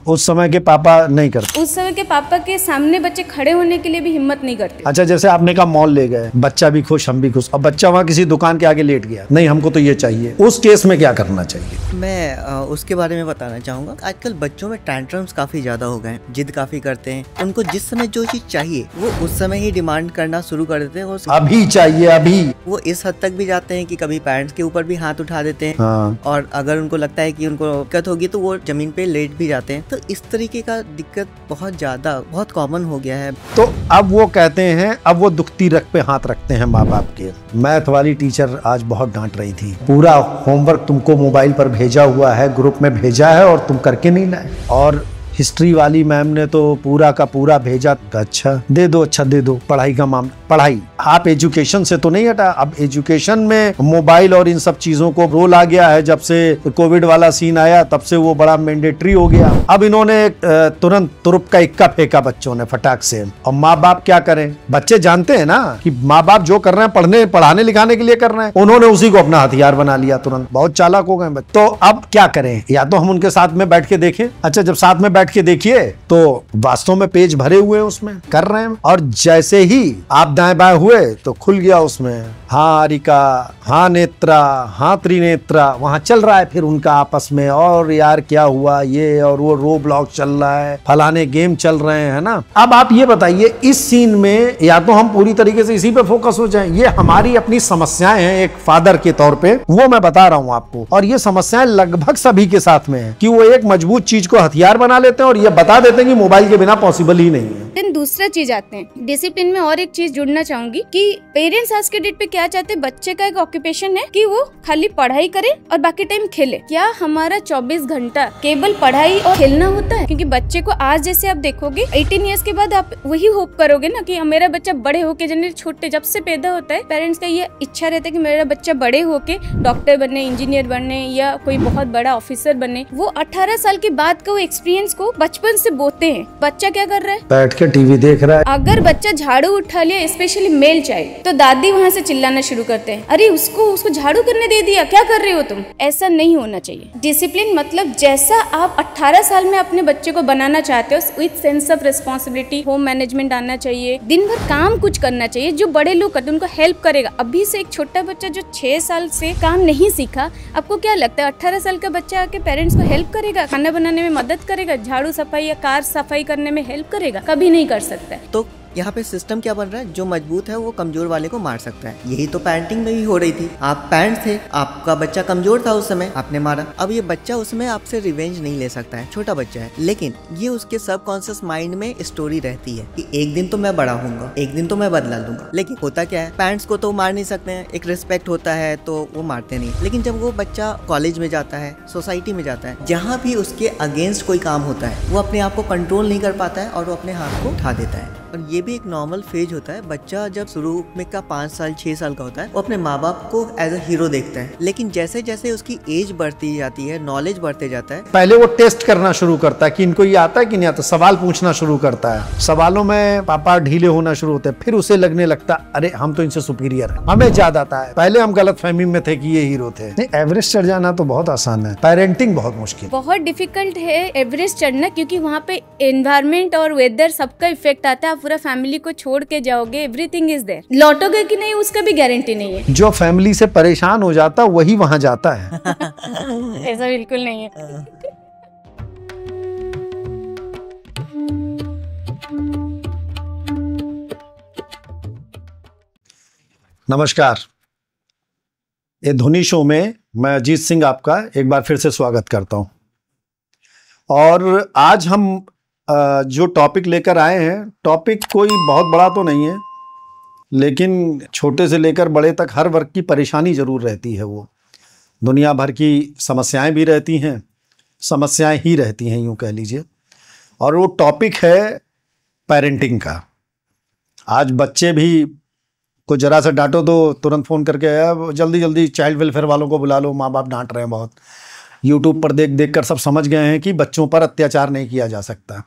उस समय के पापा नहीं करते? उस समय के पापा के सामने बच्चे खड़े होने के लिए भी हिम्मत नहीं करते। अच्छा, जैसे आपने कहा मॉल ले गए, बच्चा भी खुश हम भी खुश, और बच्चा वहाँ किसी दुकान के आगे लेट गया, नहीं हमको तो ये चाहिए, उस केस में क्या करना चाहिए? मैं उसके बारे में बताना चाहूँगा। आजकल बच्चों में टैंट्रम्स काफ़ी ज़्यादा हो गए हैं, जिद काफ़ी करते हैं। उनको जिस समय जो चीज़ चाहिए वो उस समय ही डिमांड करना शुरू कर देते हैं। वो अभी चाहिए अभी। वो इस हद तक भी जाते हैं कि कभी पेरेंट्स के ऊपर भी हाथ उठा देते हैं। हाँ। और अगर उनको लगता है कि उनको दिक्कत होगी तो वो जमीन पे लेट भी जाते हैं। तो इस तरीके का दिक्कत बहुत कॉमन हो गया है। तो अब वो कहते हैं, अब वो दुखती रग पे हाथ रखते हैं माँ बाप के। मैथ वाली टीचर आज बहुत डांट रही थी, पूरा होमवर्क तुमको मोबाइल पर भेजा हुआ है, ग्रुप में भेजा है और तुम करके नहीं लाए। और हिस्ट्री वाली मैम ने तो पूरा का पूरा भेजा, अच्छा दे दो, अच्छा दे दो। पढ़ाई का मामला, पढ़ाई आप एजुकेशन से तो नहीं हटा, अब एजुकेशन में मोबाइल और इन सब चीजों को रोल आ गया है। जब से कोविड वाला सीन आया तब से वो बड़ा मैंडेटरी हो गया। अब इन्होंने तुरंत तुरुप का इक्का फेंका बच्चों ने फटाक से। और माँ बाप क्या करें? बच्चे जानते हैं ना कि माँ बाप जो कर रहे हैं पढ़ाने लिखाने के लिए कर रहे हैं, उन्होंने उसी को अपना हथियार बना लिया तुरंत। बहुत चालाक हो गए बच्चे। तो अब क्या करें? या तो हम उनके साथ में बैठ के देखें। अच्छा, जब साथ में बैठ के देखिए तो वास्तव में पेज भरे हुए हैं, उसमें कर रहे हैं। और जैसे ही आप दाएं बाएं हुए तो खुल गया उसमें, हाँ हारिका, हाँ नेत्रा, हाँ त्रिनेत्रा, वहां चल रहा है फिर उनका आपस में। और यार क्या हुआ ये, और वो रो ब्लॉक चल रहा है, फलाने गेम चल रहे हैं, है ना। अब आप ये बताइए, इस सीन में या तो हम पूरी तरीके से इसी पे फोकस हो जाएं, ये हमारी अपनी समस्याएं हैं एक फादर के तौर पे, वो मैं बता रहा हूं आपको। और ये समस्याएं लगभग सभी के साथ में है कि वो एक मजबूत चीज को हथियार बना लेते हैं और ये बता देते हैं कि मोबाइल के बिना पॉसिबल ही नहीं है। देन दूसरा चीज आते हैं डिसिप्लिन में। और एक चीज जुड़ना चाहूंगी कि पेरेंट्स आज के डेट पे क्या चाहते हैं, बच्चे का एक ऑक्यूपेशन है कि वो खाली पढ़ाई करे और बाकी टाइम खेले। क्या हमारा 24 घंटा केवल पढ़ाई और खेलना होता है? क्योंकि बच्चे को आज जैसे आप देखोगे 18 ईयर्स के बाद आप वही होप करोगे ना कि मेरा बच्चा बड़े होके, जनरली छोटे जब से पैदा होता है पेरेंट्स का ये इच्छा रहता है कि मेरा बच्चा बड़े होके डॉक्टर बने, इंजीनियर बने या कोई बहुत बड़ा ऑफिसर बने। वो 18 साल के बाद का वो एक्सपीरियंस को बचपन से बोते हैं। बच्चा क्या कर रहा है? बैठ के टीवी देख रहा है। अगर बच्चा झाड़ू उठा लिया, स्पेशली मेल चाइल्ड, तो दादी वहाँ से चिल्लाना शुरू करते हैं, अरे उसको झाड़ू करने दे दिया, क्या कर रहे हो तुम? ऐसा नहीं होना चाहिए। डिसिप्लिन मतलब जैसा आप 18 साल में अपने बच्चे को बनाना चाहते हो, with sense of responsibility, home management आना चाहिए, दिन भर काम कुछ करना चाहिए जो बड़े लोग करते हैं, उनको हेल्प करेगा। अभी से एक छोटा बच्चा जो 6 साल से काम नहीं सीखा, आपको क्या लगता है 18 साल का बच्चा आके पेरेंट्स को हेल्प करेगा, खाना बनाने में मदद करेगा, झाड़ू सफाई या कार सफाई करने में हेल्प करेगा? कभी नहीं कर सकता है। तो यहाँ पे सिस्टम क्या बन रहा है, जो मजबूत है वो कमजोर वाले को मार सकता है। यही तो पेरेंटिंग में भी हो रही थी। आप पेरेंट्स थे, आपका बच्चा कमजोर था, उस समय आपने मारा। अब ये बच्चा उसमें आपसे रिवेंज नहीं ले सकता है, छोटा बच्चा है, लेकिन ये उसके सबकॉन्शियस माइंड में स्टोरी रहती है कि एक दिन तो मैं बड़ा होऊंगा, एक दिन तो मैं बदला लूंगा। लेकिन होता क्या है, पेरेंट्स को तो मार नहीं सकते हैं, एक रिस्पेक्ट होता है तो वो मारते नहीं। लेकिन जब वो बच्चा कॉलेज में जाता है, सोसाइटी में जाता है, जहाँ भी उसके अगेंस्ट कोई काम होता है, वो अपने आप को कंट्रोल नहीं कर पाता है और वो अपने हाथ को उठा देता है। और ये भी एक नॉर्मल फेज होता है। बच्चा जब शुरू में का 5 साल 6 साल का होता है, वो अपने माँ बाप को एज अ हीरो देखता है। लेकिन जैसे जैसे उसकी एज बढ़ती जाती है, नॉलेज बढ़ते जाता है, पहले वो टेस्ट करना शुरू करता है कि इनको ये आता है कि नहीं आता, सवाल पूछना शुरू करता है। सवालों में पापा ढीले होना शुरू होते हैं, फिर उसे लगने लगता अरे हम तो इनसे सुपीरियर है, हमें ज्यादा आता है। पहले हम गलत फहमी में थे कि ये हीरो थे। नहीं, एवरेस्ट चढ़ जाना तो बहुत आसान है, पेरेंटिंग बहुत मुश्किल, बहुत डिफिकल्ट है एवरेस्ट चढ़ना, क्योंकि वहाँ पे एनवायरमेंट और वेदर सबका इफेक्ट आता है। पूरा फैमिली को छोड़ के जाओगे, एवरीथिंग इज देयर, लौटोगे कि नहीं उसका भी गारंटी नहीं है। जो फैमिली से परेशान हो जाता वही वहां जाता है। ऐसा बिल्कुल नहीं है। नमस्कार, ये ध्वनि शो में मैं अजीत सिंह आपका एक बार फिर से स्वागत करता हूं। और आज हम जो टॉपिक लेकर आए हैं, टॉपिक कोई बहुत बड़ा तो नहीं है, लेकिन छोटे से लेकर बड़े तक हर वर्ग की परेशानी ज़रूर रहती है। वो दुनिया भर की समस्याएं भी रहती हैं, समस्याएं ही रहती हैं यूँ कह लीजिए। और वो टॉपिक है पेरेंटिंग का। आज बच्चे भी को जरा सा डांटो तो तुरंत फ़ोन करके जल्दी जल्दी चाइल्ड वेलफेयर वालों को बुला लो, माँ बाप डांट रहे हैं बहुत। यूट्यूब पर देख देख कर सब समझ गए हैं कि बच्चों पर अत्याचार नहीं किया जा सकता।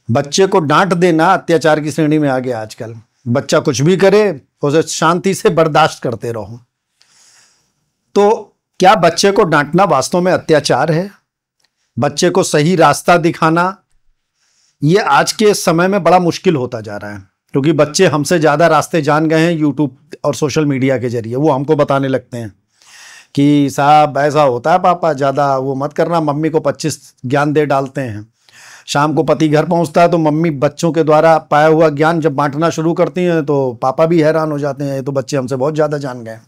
बच्चे को डांट देना अत्याचार की श्रेणी में आ गया आजकल। बच्चा कुछ भी करे उसे शांति से बर्दाश्त करते रहो। तो क्या बच्चे को डांटना वास्तव में अत्याचार है? बच्चे को सही रास्ता दिखाना, ये आज के समय में बड़ा मुश्किल होता जा रहा है, क्योंकि बच्चे हमसे ज़्यादा रास्ते जान गए हैं यूट्यूब और सोशल मीडिया के जरिए। वो हमको बताने लगते हैं कि साहब ऐसा होता है पापा, ज़्यादा वो मत करना। मम्मी को 25 ज्ञान दे डालते हैं। शाम को पति घर पहुंचता है तो मम्मी बच्चों के द्वारा पाया हुआ ज्ञान जब बांटना शुरू करती हैं तो पापा भी हैरान हो जाते हैं, तो बच्चे हमसे बहुत ज़्यादा जान गए।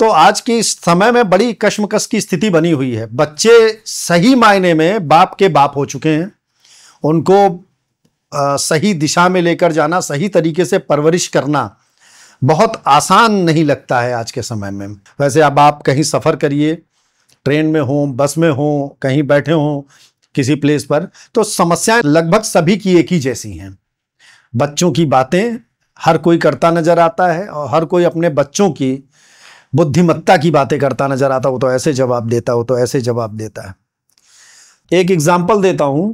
तो आज के समय में बड़ी कश्मकश की स्थिति बनी हुई है। बच्चे सही मायने में बाप के बाप हो चुके हैं। उनको सही दिशा में लेकर जाना, सही तरीके से परवरिश करना बहुत आसान नहीं लगता है आज के समय में। वैसे अब आप कहीं सफ़र करिए, ट्रेन में हो, बस में हो, कहीं बैठे हो किसी प्लेस पर, तो समस्याएं लगभग सभी की एक ही जैसी हैं। बच्चों की बातें हर कोई करता नजर आता है और हर कोई अपने बच्चों की बुद्धिमत्ता की बातें करता नजर आता। वो तो ऐसे जवाब देता, वो तो ऐसे जवाब देता है। एक एग्जाम्पल देता हूं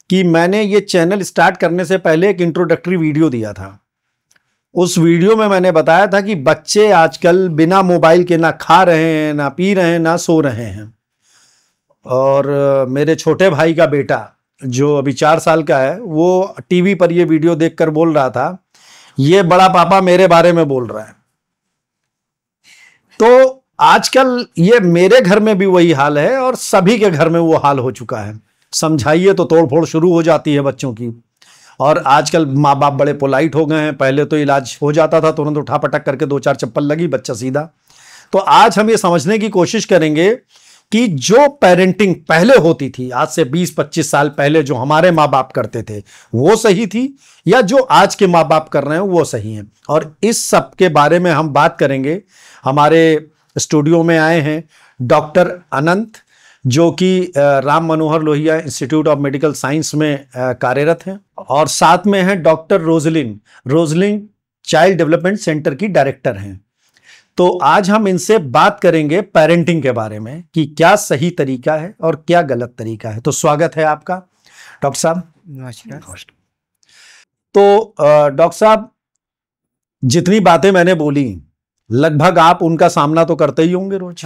कि मैंने ये चैनल स्टार्ट करने से पहले एक इंट्रोडक्टरी वीडियो दिया था। उस वीडियो में मैंने बताया था कि बच्चे आजकल बिना मोबाइल के ना खा रहे हैं, ना पी रहे हैं, ना सो रहे हैं। और मेरे छोटे भाई का बेटा जो अभी 4 साल का है, वो टीवी पर ये वीडियो देखकर बोल रहा था, ये बड़ा पापा मेरे बारे में बोल रहा है। तो आजकल ये मेरे घर में भी वही हाल है और सभी के घर में वो हाल हो चुका है। समझाइए तो तोड़फोड़ शुरू हो जाती है बच्चों की। और आजकल माँ बाप बड़े पोलाइट हो गए हैं। पहले तो इलाज हो जाता था, तुरंत उठा पटक करके 2-4 चप्पल लगी, बच्चा सीधा। तो आज हम ये समझने की कोशिश करेंगे कि जो पेरेंटिंग पहले होती थी, आज से 20-25 साल पहले जो हमारे माँ बाप करते थे, वो सही थी या जो आज के माँ बाप कर रहे हैं वो सही है। और इस सब के बारे में हम बात करेंगे। हमारे स्टूडियो में आए हैं डॉक्टर अनंत, जो कि Ram Manohar Lohia institute of medical science में कार्यरत हैं, और साथ में हैं doctor Roslin child development centre की डायरेक्टर हैं। तो आज हम इनसे बात करेंगे पेरेंटिंग के बारे में कि क्या सही तरीका है और क्या गलत तरीका है। तो स्वागत है आपका डॉक्टर साहब। नमस्कार। तो डॉक्टर साहब, जितनी बातें मैंने बोली लगभग आप उनका सामना तो करते ही होंगे रोज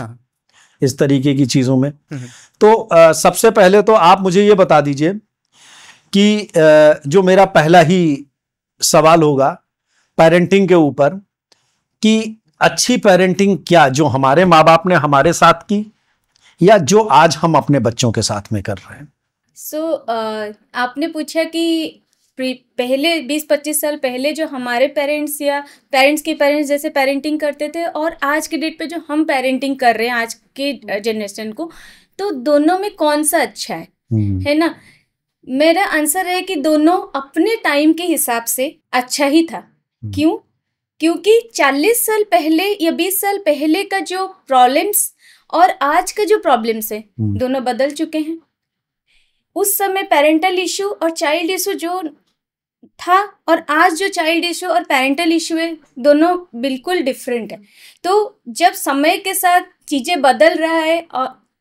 इस तरीके की चीजों में। तो सबसे पहले तो आप मुझे ये बता दीजिए कि जो मेरा पहला ही सवाल होगा पेरेंटिंग के ऊपर, कि अच्छी पेरेंटिंग क्या जो हमारे माँ बाप ने हमारे साथ की या जो आज हम अपने बच्चों के साथ में कर रहे हैं। आपने पूछा कि पहले 20-25 साल पहले जो हमारे पेरेंट्स या पेरेंट्स के पेरेंट्स जैसे पेरेंटिंग करते थे और आज के डेट पे जो हम पेरेंटिंग कर रहे हैं आज के जनरेशन को, तो दोनों में कौन सा अच्छा है ना? मेरा आंसर है कि दोनों अपने टाइम के हिसाब से अच्छा ही था। क्यों? क्योंकि 40 साल पहले या 20 साल पहले का जो प्रॉब्लम्स और आज का जो प्रॉब्लम्स है दोनों बदल चुके हैं। उस समय पेरेंटल इशू और चाइल्ड इशू जो था और आज जो चाइल्ड इशू और पेरेंटल इशू है, दोनों बिल्कुल डिफरेंट है। तो जब समय के साथ चीजें बदल रहा है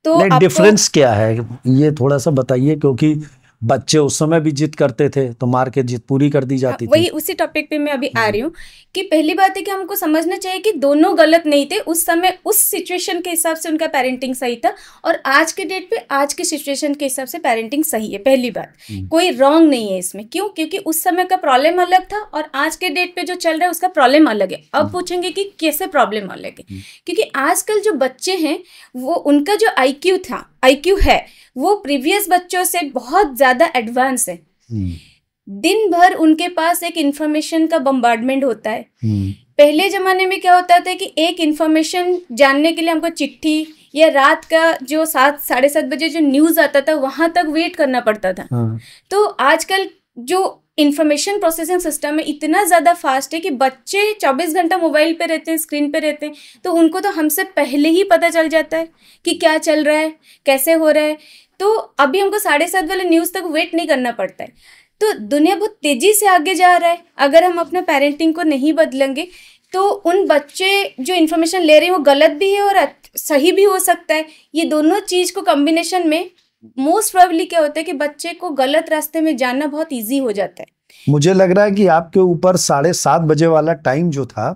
तो डिफरेंस क्या है ये थोड़ा सा बताइए, क्योंकि बच्चे उस समय भी जिद करते थे तो मार के जिद पूरी कर दी जाती थी। वही उसी टॉपिक पे मैं अभी आ रही हूँ कि पहली बात है कि हमको समझना चाहिए कि दोनों गलत नहीं थे। उस समय उस सिचुएशन के हिसाब से उनका पेरेंटिंग सही था और आज के डेट पे आज के सिचुएशन के हिसाब से पेरेंटिंग सही है। पहली बात, कोई रॉन्ग नहीं है इसमें। क्यों? क्योंकि उस समय का प्रॉब्लम अलग था और आज के डेट पे जो चल रहा है उसका प्रॉब्लम अलग है। अब पूछेंगे कि कैसे प्रॉब्लम अलग है, क्योंकि आजकल जो बच्चे हैं वो उनका जो IQ है वो प्रीवियस बच्चों से बहुत ज्यादा एडवांस है। दिन भर उनके पास एक इंफॉर्मेशन का बम्बार्डमेंट होता है। पहले जमाने में क्या होता था कि एक इंफॉर्मेशन जानने के लिए हमको चिट्ठी या रात का जो 7-7:30 बजे जो न्यूज आता था वहां तक वेट करना पड़ता था। तो आजकल जो इंफॉर्मेशन प्रोसेसिंग सिस्टम है इतना ज़्यादा फास्ट है कि बच्चे 24 घंटा मोबाइल पे रहते हैं, स्क्रीन पे रहते हैं, तो उनको तो हमसे पहले ही पता चल जाता है कि क्या चल रहा है, कैसे हो रहा है। तो अभी हमको 7:30 वाले न्यूज़ तक वेट नहीं करना पड़ता है। तो दुनिया बहुत तेज़ी से आगे जा रहा है। अगर हम अपना पेरेंटिंग को नहीं बदलेंगे तो उन बच्चे जो इन्फॉर्मेशन ले रहे हैं वो गलत भी है और सही भी हो सकता है। ये दोनों चीज़ को कॉम्बिनेशन में मोस्ट प्रोबेबली क्या होता है कि बच्चे को गलत रास्ते में जाना बहुत ईजी हो जाता है। मुझे लग रहा है कि आपके ऊपर 7:30 बजे वाला टाइम जो था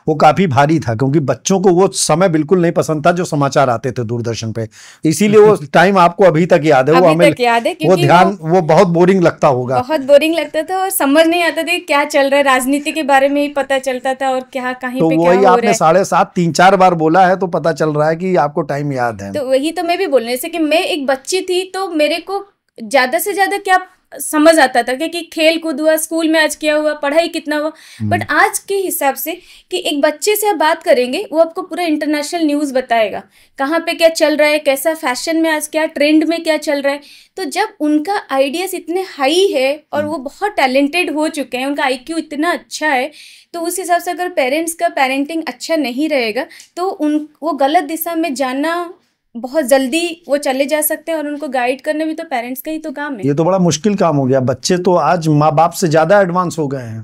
वो काफी भारी था, क्योंकि बच्चों को वो समय बिल्कुल नहीं पसंद था जो समाचार आते थे दूरदर्शन पे, इसीलिए वो टाइम आपको अभी तक याद है। वो हमें याद है, वो ध्यान वो बहुत बोरिंग लगता होगा, बहुत बोरिंग लगता था और समझ नहीं आता था क्या चल रहा है, राजनीति के बारे में ही पता चलता था और क्या कहीं तो पे वही क्या हो रहा आपने है। 7:30 3-4 बार बोला है तो पता चल रहा है कि आपको टाइम याद है। तो वही तो मैं भी बोल रही, जैसे कि मैं एक बच्ची थी तो मेरे को ज्यादा से ज्यादा क्या समझ आता था कि खेल कूद हुआ, स्कूल में आज क्या हुआ, पढ़ाई कितना हुआ। बट आज के हिसाब से कि एक बच्चे से आप बात करेंगे, वो आपको पूरा इंटरनेशनल न्यूज़ बताएगा, कहाँ पे क्या चल रहा है, कैसा फैशन में आज क्या ट्रेंड में क्या चल रहा है। तो जब उनका आइडियाज इतने हाई है और वो बहुत टैलेंटेड हो चुके हैं, उनका IQ इतना अच्छा है, तो उस हिसाब से अगर पेरेंट्स का पेरेंटिंग अच्छा नहीं रहेगा तो वो गलत दिशा में जाना बहुत जल्दी वो चले जा सकते हैं, और उनको गाइड करना भी तो पेरेंट्स का ही तो काम है। ये तो बड़ा मुश्किल काम हो गया। बच्चे तो आज माँ बाप से ज्यादा एडवांस हो गए हैं,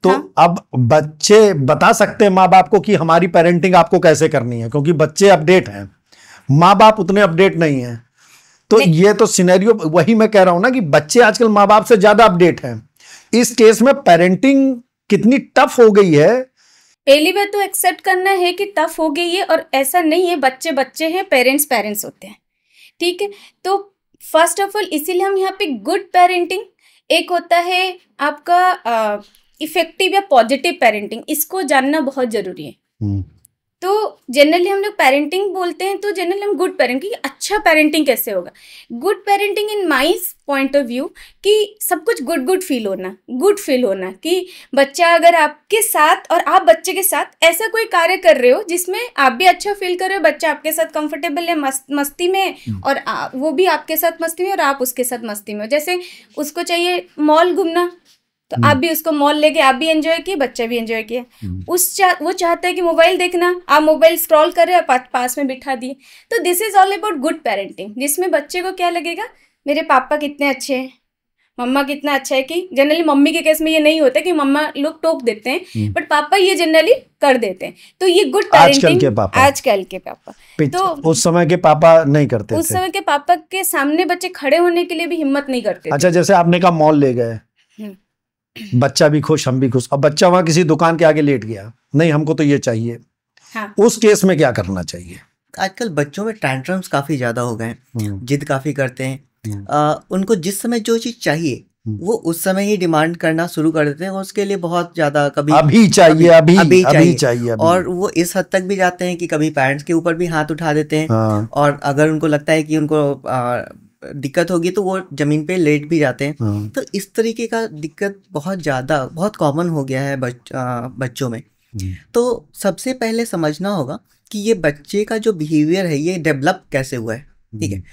तो हाँ? अब बच्चे बता सकते हैं माँ बाप को कि हमारी पेरेंटिंग आपको कैसे करनी है, क्योंकि बच्चे अपडेट हैं, माँ बाप उतने अपडेट नहीं हैं। तो ये तो सिनेरियो, वही मैं कह रहा हूं ना कि बच्चे आजकल माँ बाप से ज्यादा अपडेट हैं। इस केस में पेरेंटिंग कितनी टफ हो गई है। पहली बात तो एक्सेप्ट करना है कि टफ हो गई है, और ऐसा नहीं है बच्चे बच्चे हैं, पेरेंट्स पेरेंट्स होते हैं, ठीक है। तो फर्स्ट ऑफ ऑल इसीलिए हम यहाँ पे गुड पेरेंटिंग, एक होता है आपका इफेक्टिव या पॉजिटिव पेरेंटिंग, इसको जानना बहुत जरूरी है। तो जनरली हम लोग पेरेंटिंग बोलते हैं तो जनरली हम गुड पेरेंटिंग, अच्छा पेरेंटिंग कैसे होगा। Good parenting in my point of view कि सब कुछ गुड फील होना कि बच्चा अगर आपके साथ और आप बच्चे के साथ ऐसा कोई कार्य कर रहे हो जिसमें आप भी अच्छा फील कर रहे हो, बच्चा आपके साथ कंफर्टेबल है, मस्ती में, और वो भी आपके साथ मस्ती में और आप उसके साथ मस्ती में हो। जैसे उसको चाहिए मॉल घूमना, तो आप भी उसको मॉल लेके आप भी एंजॉय किए, बच्चा भी एंजॉय किया। वो चाहता है कि मोबाइल देखना, आप मोबाइल स्क्रॉल कर रहे हो, पास में बिठा दिए। तो this is all about good parenting, जिसमें बच्चे को क्या लगेगा, मेरे पापा कितने अच्छे हैं, मम्मा कितना अच्छा है। कि जनरली मम्मी के केस में ये नहीं होता कि मम्मा लोग टोक देते हैं, बट पापा ये जनरली कर देते हैं। तो ये गुड पेरेंटिंग आजकल के पापा तो उस समय के पापा नहीं करते थे। उस समय के पापा के सामने बच्चे खड़े होने के लिए भी हिम्मत नहीं करते। अच्छा, जैसे आपने कहा मॉल ले गए, बच्चा भी खुश, हम भी खुश, अब बच्चा वहां किसी दुकान के आगे लेट गया, नहीं हमको तो ये चाहिए। हाँ। उस केस में क्या करना चाहिए? आजकल बच्चों में टैंट्रम्स काफी ज्यादा हो गए हैं, जिद काफी करते हैं। उनको जिस समय जो चीज चाहिए वो उस समय ही डिमांड करना शुरू कर देते हैं, और उसके लिए बहुत ज्यादा कभी अभी चाहिए, अभी चाहिए। और वो इस हद तक भी जाते हैं कि कभी पेरेंट्स के ऊपर भी हाथ उठा देते हैं। हाँ। और अगर उनको लगता है कि उनको दिक्कत होगी तो वो जमीन पे लेट भी जाते हैं। हाँ। तो इस तरीके का दिक्कत बहुत कॉमन हो गया है बच्चों में। तो सबसे पहले समझना होगा कि ये बच्चे का जो बिहेवियर है ये डेवलप कैसे हुआ है, ठीक है।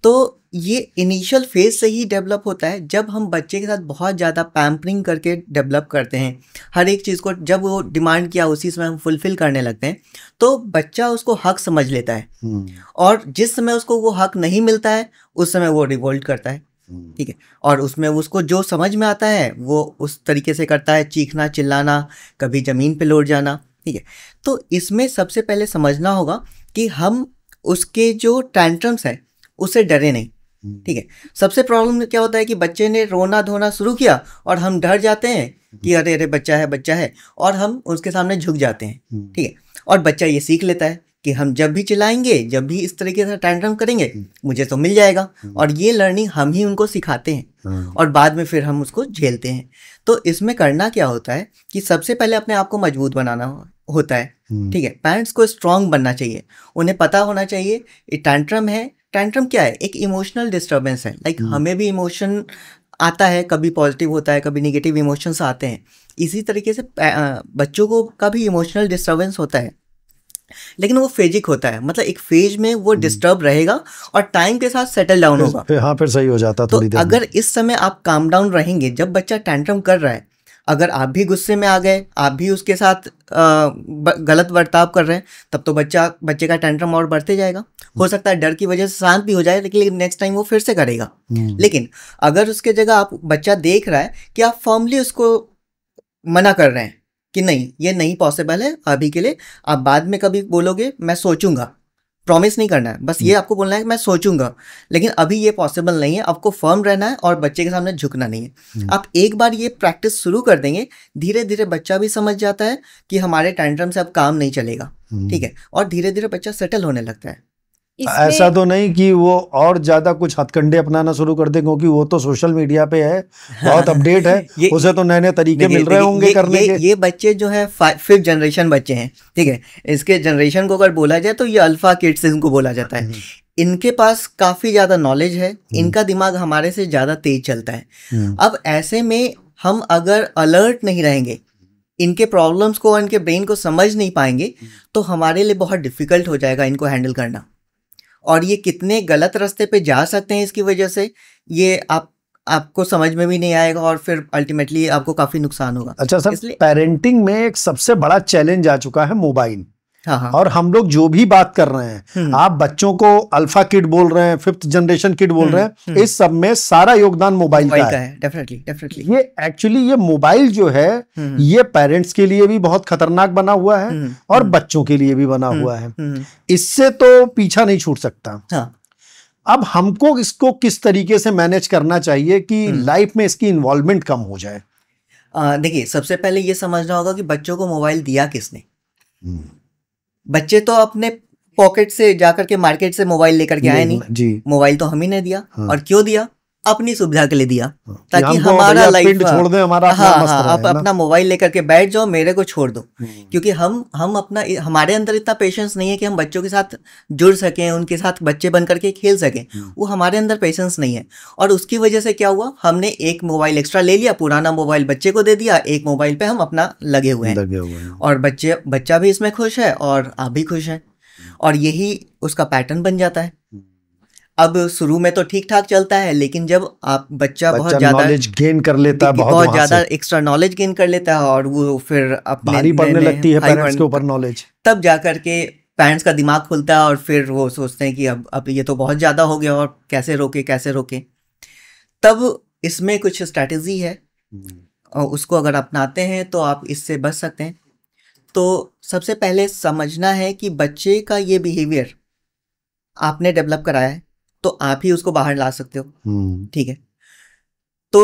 तो ये इनिशियल फेज से ही डेवलप होता है, जब हम बच्चे के साथ बहुत ज़्यादा पैम्परिंग करके डेवलप करते हैं। हर एक चीज़ को जब वो डिमांड किया उसी समय हम फुलफिल करने लगते हैं, तो बच्चा उसको हक समझ लेता है। और जिस समय उसको वो हक नहीं मिलता है उस समय वो रिवोल्ट करता है, ठीक है। और उसमें उसको जो समझ में आता है वो उस तरीके से करता है, चीखना, चिल्लाना, कभी ज़मीन पे लौट जाना, ठीक है। तो इसमें सबसे पहले समझना होगा कि हम उसके जो टैंट्रम्स हैं उससे डरे नहीं, ठीक है। सबसे प्रॉब्लम क्या होता है कि बच्चे ने रोना धोना शुरू किया और हम डर जाते हैं कि अरे अरे बच्चा है, और हम उसके सामने झुक जाते हैं, ठीक है। और बच्चा ये सीख लेता है कि हम जब भी चिल्लाएंगे, जब भी इस तरीके से टैंट्रम करेंगे, मुझे तो मिल जाएगा। और ये लर्निंग हम ही उनको सिखाते हैं और बाद में फिर हम उसको झेलते हैं। तो इसमें करना क्या होता है कि सबसे पहले अपने आप को मजबूत बनाना होता है, ठीक है। पेरेंट्स को स्ट्रांग बनना चाहिए, उन्हें पता होना चाहिए ये टैंट्रम है। टैंट्रम क्या है? एक इमोशनल डिस्टर्बेंस है। लाइक हमें भी इमोशन आता है, कभी पॉजिटिव होता है, कभी नेगेटिव इमोशंस आते हैं। इसी तरीके से बच्चों को का भी इमोशनल डिस्टर्बेंस होता है, लेकिन वो फेजिक होता है। मतलब एक फेज में वो डिस्टर्ब रहेगा और टाइम के साथ सेटल डाउन होगा। हाँ, फिर सही हो जाता थोड़ी देर। अगर इस समय आप काम डाउन रहेंगे, जब बच्चा टैंट्रम कर रहा है, अगर आप भी गुस्से में आ गए, आप भी उसके साथ गलत बर्ताव कर रहे हैं, तब तो बच्चे का टैंट्रम और बढ़ते जाएगा। हो सकता है डर की वजह से शांत भी हो जाए, लेकिन नेक्स्ट टाइम वो फिर से करेगा। लेकिन अगर उसके जगह आप बच्चा देख रहा है कि आप फॉर्मली उसको मना कर रहे हैं कि नहीं, ये नहीं पॉसिबल है अभी के लिए, आप बाद में कभी बोलोगे, मैं सोचूंगा, प्रॉमिस नहीं करना है, बस ये आपको बोलना है कि मैं सोचूंगा, लेकिन अभी ये पॉसिबल नहीं है। आपको फर्म रहना है और बच्चे के सामने झुकना नहीं है। आप एक बार ये प्रैक्टिस शुरू कर देंगे, धीरे धीरे बच्चा भी समझ जाता है कि हमारे टैंट्रम से अब काम नहीं चलेगा, ठीक है, और धीरे धीरे बच्चा सेटल होने लगता है। ऐसा तो नहीं कि वो और ज्यादा कुछ हथकंडे अपनाना शुरू कर दे, क्योंकि वो तो सोशल मीडिया पे है, बहुत अपडेट है, उसे तो नए नए तरीके मिल रहे होंगे करने के। ये बच्चे जो है 5th जनरेशन बच्चे हैं, ठीक है, इसके जनरेशन को अगर बोला जाए तो ये अल्फा किड्स इनको बोला जाता है। इनके पास काफी ज्यादा नॉलेज है, इनका दिमाग हमारे से ज्यादा तेज चलता है। अब ऐसे में हम अगर अलर्ट नहीं रहेंगे, इनके प्रॉब्लम्स को, इनके ब्रेन को समझ नहीं पाएंगे, तो हमारे लिए बहुत डिफिकल्ट हो जाएगा इनको हैंडल करना। और ये कितने गलत रास्ते पे जा सकते हैं इसकी वजह से, ये आपको समझ में भी नहीं आएगा और फिर अल्टीमेटली आपको काफी नुकसान होगा। अच्छा सर, पेरेंटिंग में एक सबसे बड़ा चैलेंज आ चुका है मोबाइल। हाँ। और हम लोग जो भी बात कर रहे हैं, आप बच्चों को अल्फा किड बोल रहे हैं, 5th जनरेशन किड बोल रहे हैं, इस सब में सारा योगदान मोबाइल का है। डेफिनेटली ये एक्चुअली ये मोबाइल जो है, ये पेरेंट्स के लिए भी बहुत खतरनाक बना हुआ है और बच्चों के लिए भी बना हुआ है। इससे तो पीछा नहीं छूट सकता। हाँ। अब हमको इसको किस तरीके से मैनेज करना चाहिए कि लाइफ में इसकी इन्वॉल्वमेंट कम हो जाए? देखिए, सबसे पहले ये समझना होगा कि बच्चों को मोबाइल दिया किसने। बच्चे तो अपने पॉकेट से जाकर के मार्केट से मोबाइल लेकर के आए नहीं जी। मोबाइल तो हम ही ने दिया। हाँ। और क्यों दिया? अपनी सुविधा के लिए दिया, ताकि हमारा लाइफ छोड़ दे, हमारा आप अपना मोबाइल लेकर के बैठ जाओ, मेरे को छोड़ दो। क्योंकि हम अपना, हमारे अंदर इतना पेशेंस नहीं है कि हम बच्चों के साथ जुड़ सकें, उनके साथ बच्चे बन करके खेल सकें, वो हमारे अंदर पेशेंस नहीं है। और उसकी वजह से क्या हुआ, हमने एक मोबाइल एक्स्ट्रा ले लिया, पुराना मोबाइल बच्चे को दे दिया, एक मोबाइल पे हम अपना लगे हुए हैं। और बच्चा भी इसमें खुश है और आप भी खुश हैं, और यही उसका पैटर्न बन जाता है। अब शुरू में तो ठीक ठाक चलता है, लेकिन जब आप बच्चा बहुत ज्यादा नॉलेज गेन कर लेता है, बहुत ज्यादा एक्स्ट्रा नॉलेज गेन कर लेता है, और वो फिर अपने पढ़ने लगती है पेरेंट्स के ऊपर नॉलेज, तब जाकर के पेरेंट्स का दिमाग खुलता है और फिर वो सोचते हैं कि अब ये तो बहुत ज्यादा हो गया और कैसे रोके। तब इसमें कुछ स्ट्रैटेजी है और उसको अगर अपनाते हैं तो आप इससे बच सकते हैं। तो सबसे पहले समझना है कि बच्चे का ये बिहेवियर आपने डेवलप कराया है, तो आप ही उसको बाहर ला सकते हो, ठीक है। तो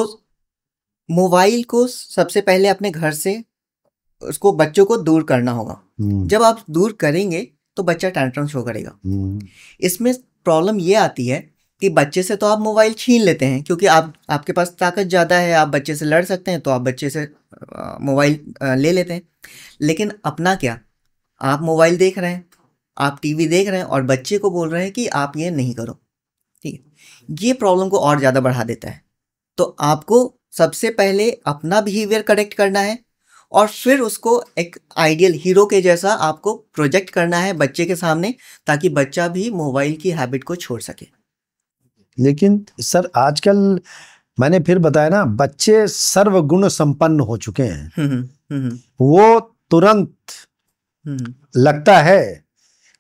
मोबाइल को सबसे पहले अपने घर से उसको, बच्चों को दूर करना होगा। जब आप दूर करेंगे तो बच्चा टैंट्रम शो करेगा। इसमें प्रॉब्लम ये आती है कि बच्चे से तो आप मोबाइल छीन लेते हैं, क्योंकि आपके पास ताकत ज़्यादा है, आप बच्चे से लड़ सकते हैं, तो आप बच्चे से मोबाइल ले लेते हैं। लेकिन अपना क्या, आप मोबाइल देख रहे हैं, आप टीवी देख रहे हैं और बच्चे को बोल रहे हैं कि आप ये नहीं करो, ठीक है। ये प्रॉब्लम को और ज़्यादा बढ़ा देता है। तो आपको सबसे पहले अपना बिहेवियर करेक्ट करना है और फिर उसको एक आइडियल हीरो के जैसा आपको प्रोजेक्ट करना है बच्चे के सामने, ताकि बच्चा भी मोबाइल की हैबिट को छोड़ सके। लेकिन सर आजकल मैंने फिर बताया ना, बच्चे सर्वगुण संपन्न हो चुके हैं। वो तुरंत लगता है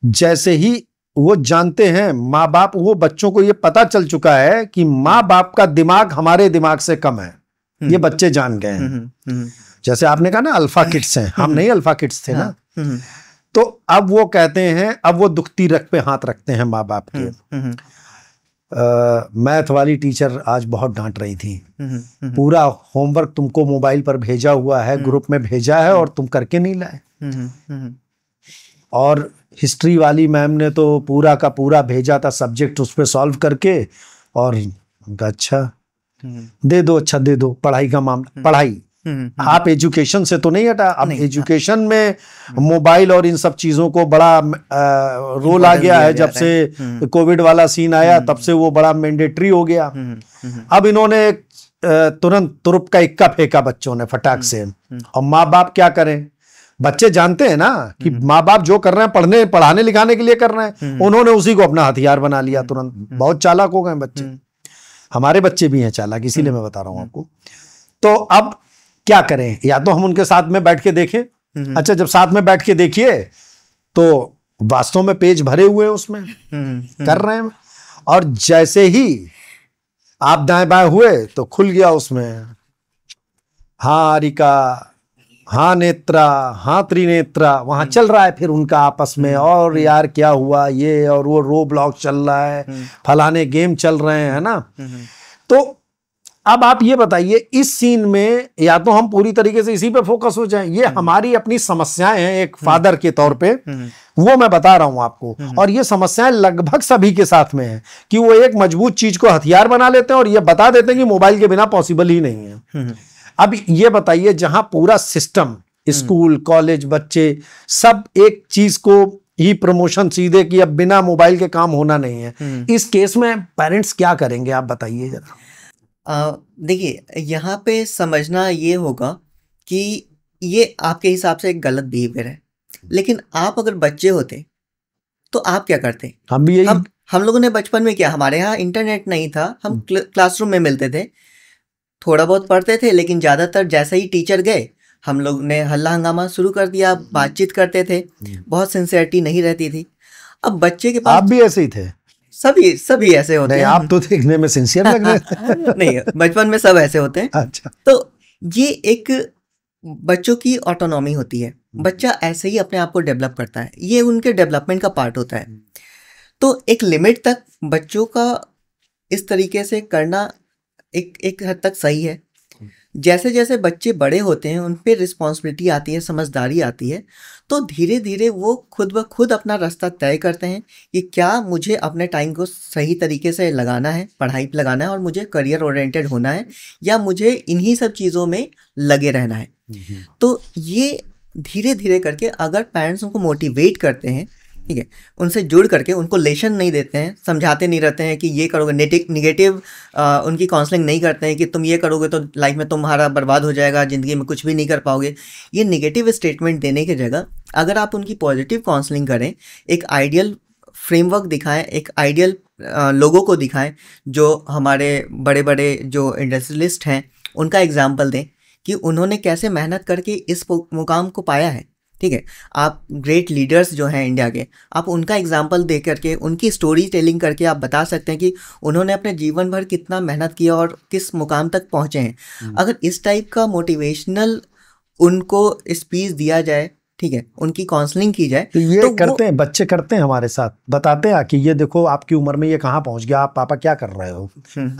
जैसे ही वो जानते हैं माँ बाप, वो बच्चों को ये पता चल चुका है कि माँ बाप का दिमाग हमारे दिमाग से कम है, ये बच्चे जान गए हैं। जैसे आपने कहा ना अल्फा किड्स हैं, हम नहीं अल्फा किड्स थे ना, तो अब वो कहते हैं, अब वो दुखती रग पे हाथ रखते हैं माँ बाप के। मैथ वाली टीचर आज बहुत डांट रही थी, पूरा होमवर्क तुमको मोबाइल पर भेजा हुआ है, ग्रुप में भेजा है और तुम करके नहीं लाए। और हिस्ट्री वाली मैम ने तो पूरा का पूरा भेजा था सब्जेक्ट, उस पर सॉल्व करके, और अच्छा दे दो, अच्छा दे दो, पढ़ाई का मामला, पढ़ाई आप एजुकेशन से तो नहीं हटा। अब एजुकेशन में मोबाइल और इन सब चीजों को बड़ा रोल आ गया है, जब से कोविड वाला सीन आया तब से वो बड़ा मैंडेटरी हो गया। अब इन्होंने तुरंत तुरुप का इक्का फेंका बच्चों ने फटाक से, और माँ बाप क्या करें, बच्चे जानते हैं ना कि माँ बाप जो कर रहे हैं पढ़ाने लिखाने के लिए कर रहे हैं, उन्होंने उसी को अपना हथियार बना लिया तुरंत। बहुत चालाक हो गए बच्चे, हमारे बच्चे भी हैं चालाक, इसीलिए मैं बता रहा हूं आपको। तो अब क्या करें, या तो हम उनके साथ में बैठ के देखें। अच्छा, जब साथ में बैठ के देखिए तो वास्तव में पेज भरे हुए हैं उसमें, कर रहे हैं, और जैसे ही आप दाएं बाएं हुए तो खुल गया उसमें, हाँ रिका, हाँ नेत्रा, हाँ त्रिनेत्रा, वहां चल रहा है फिर उनका आपस में, और यार क्या हुआ ये, और वो रो ब्लॉक चल रहा है, फलाने गेम चल रहे हैं, है ना। तो अब आप ये बताइए, इस सीन में या तो हम पूरी तरीके से इसी पे फोकस हो जाएं, ये हमारी अपनी समस्याएं हैं एक फादर के तौर पे, वो मैं बता रहा हूं आपको, और ये समस्याएं लगभग सभी के साथ में है कि वो एक मजबूत चीज को हथियार बना लेते हैं और ये बता देते हैं कि मोबाइल के बिना पॉसिबल ही नहीं है। अब ये बताइए, जहां पूरा सिस्टम, स्कूल कॉलेज बच्चे सब एक चीज को ही प्रमोशन सीधे कि अब बिना मोबाइल के काम होना नहीं है, इस केस में पेरेंट्स क्या करेंगे, आप बताइए जरा। देखिए, यहाँ पे समझना ये होगा कि ये आपके हिसाब से एक गलत बिहेवियर है, लेकिन आप अगर बच्चे होते तो आप क्या करते? हम भी यही, हम लोगों ने बचपन में किया, हमारे यहाँ इंटरनेट नहीं था, हम क्लासरूम में मिलते थे, थोड़ा बहुत पढ़ते थे, लेकिन ज़्यादातर जैसे ही टीचर गए हम लोग ने हल्ला हंगामा शुरू कर दिया, बातचीत करते थे, बहुत सिंसियरिटी नहीं रहती थी। अब बच्चे के पास, आप भी ऐसे ही थे? सभी ऐसे होते हैं। आप तो देखने में सिंसियर लग रहे थे। नहीं, बचपन में सब ऐसे होते हैं। अच्छा। तो ये एक बच्चों की ऑटोनॉमी होती है, बच्चा ऐसे ही अपने आप को डेवलप करता है, ये उनके डेवलपमेंट का पार्ट होता है। तो एक लिमिट तक बच्चों का इस तरीके से करना एक हद तक सही है। जैसे जैसे बच्चे बड़े होते हैं, उन पे रिस्पॉन्सिबिलिटी आती है, समझदारी आती है, तो धीरे धीरे वो खुद ब खुद अपना रास्ता तय करते हैं कि क्या मुझे अपने टाइम को सही तरीके से लगाना है, पढ़ाई पे लगाना है और मुझे करियर ओरिएंटेड होना है, या मुझे इन्हीं सब चीज़ों में लगे रहना है। तो ये धीरे धीरे करके अगर पेरेंट्स उनको मोटिवेट करते हैं, ठीक है, उनसे जुड़ करके उनको लेसन नहीं देते हैं, समझाते नहीं रहते हैं कि ये करोगे, निगेटिव उनकी काउंसलिंग नहीं करते हैं कि तुम ये करोगे तो लाइफ में तुम्हारा बर्बाद हो जाएगा, ज़िंदगी में कुछ भी नहीं कर पाओगे, ये निगेटिव स्टेटमेंट देने की जगह अगर आप उनकी पॉजिटिव काउंसलिंग करें, एक आइडियल फ्रेमवर्क दिखाएं, एक आइडियल लोगों को दिखाएं, जो हमारे बड़े बड़े जो इंडस्ट्रियलिस्ट हैं उनका एग्जाम्पल दें कि उन्होंने कैसे मेहनत करके इस मुकाम को पाया है। ठीक है, आप ग्रेट लीडर्स जो हैं इंडिया के, आप उनका एग्जाम्पल दे करके, उनकी स्टोरी टेलिंग करके आप बता सकते हैं कि उन्होंने अपने जीवन भर कितना मेहनत किया और किस मुकाम तक पहुँचे हैं। अगर इस टाइप का मोटिवेशनल उनको स्पीच दिया जाए, ठीक है, उनकी काउंसलिंग की जाए, तो ये तो करते हैं बच्चे, करते हैं हमारे साथ, बताते हैं कि ये देखो आपकी उम्र में ये कहाँ पहुंच गया, आप पापा क्या कर रहे हो,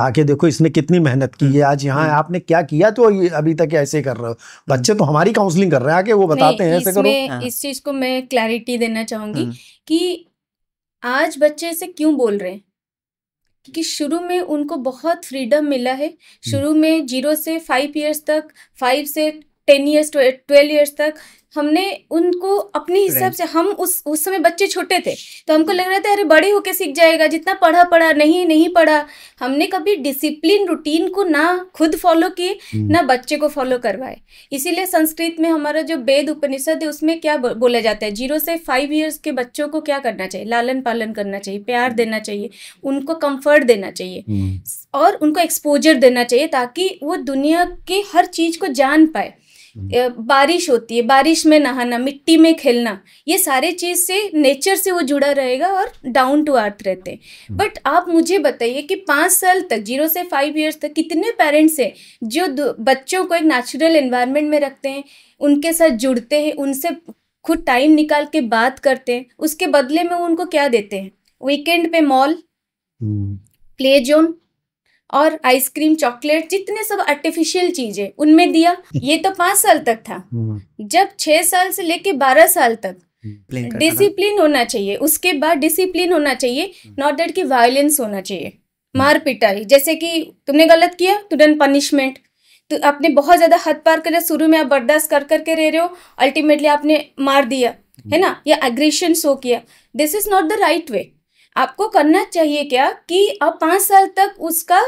आके देखो इसने कितनी मेहनत की है, आज यहाँ आपने क्या किया तो ये अभी तक ऐसे कर रहे हो। बच्चे तो हमारी काउंसलिंग कर रहे हैं, आके वो बताते हैं ऐसे करो। इस चीज को मैं क्लैरिटी देना चाहूंगी कि आज बच्चे ऐसे क्यों बोल रहे हैं, क्योंकि शुरू में उनको बहुत फ्रीडम मिला है। शुरू में 0 से 5 ईयर्स तक, 5 से 10 ईयर्स, 12 ईयर्स तक हमने उनको अपने हिसाब से, हम उस समय बच्चे छोटे थे तो हमको लग रहा था अरे बड़े होके सीख जाएगा, जितना पढ़ा नहीं पढ़ा। हमने कभी डिसिप्लिन रूटीन को ना खुद फॉलो किए ना बच्चे को फॉलो करवाए। इसीलिए संस्कृत में हमारा जो वेद उपनिषद है उसमें क्या बोला जाता है, 0 से 5 ईयर्स के बच्चों को क्या करना चाहिए, लालन पालन करना चाहिए, प्यार देना चाहिए, उनको कंफर्ट देना चाहिए और उनको एक्सपोजर देना चाहिए ताकि वो दुनिया के हर चीज को जान पाए। बारिश होती है, बारिश में नहाना, मिट्टी में खेलना, ये सारे चीज से, नेचर से वो जुड़ा रहेगा और डाउन टू अर्थ रहते हैं। बट आप मुझे बताइए कि 5 साल तक, 0 से 5 ईयर्स तक कितने पेरेंट्स हैं जो बच्चों को एक नेचुरल एनवायरनमेंट में रखते हैं, उनके साथ जुड़ते हैं, उनसे खुद टाइम निकाल के बात करते हैं, उसके बदले में उनको क्या देते हैं, वीकेंड पे मॉल, प्ले जोन और आइसक्रीम, चॉकलेट, जितने सब आर्टिफिशियल चीजें उनमें दिया। ये तो 5 साल तक था। जब 6 साल से लेके 12 साल तक डिसिप्लिन होना चाहिए, उसके बाद डिसिप्लिन होना चाहिए, नॉट दैट कि वायलेंस होना चाहिए, मार पिटाई। जैसे कि तुमने गलत किया, तुरंत पनिशमेंट, तो आपने बहुत ज्यादा हद पार कर, शुरू में आप बर्दाश्त कर करके रह रहे हो, अल्टीमेटली आपने मार दिया, है ना, या एग्रेशन शो किया। This is not the right way. आपको करना चाहिए क्या कि आप 5 साल तक उसका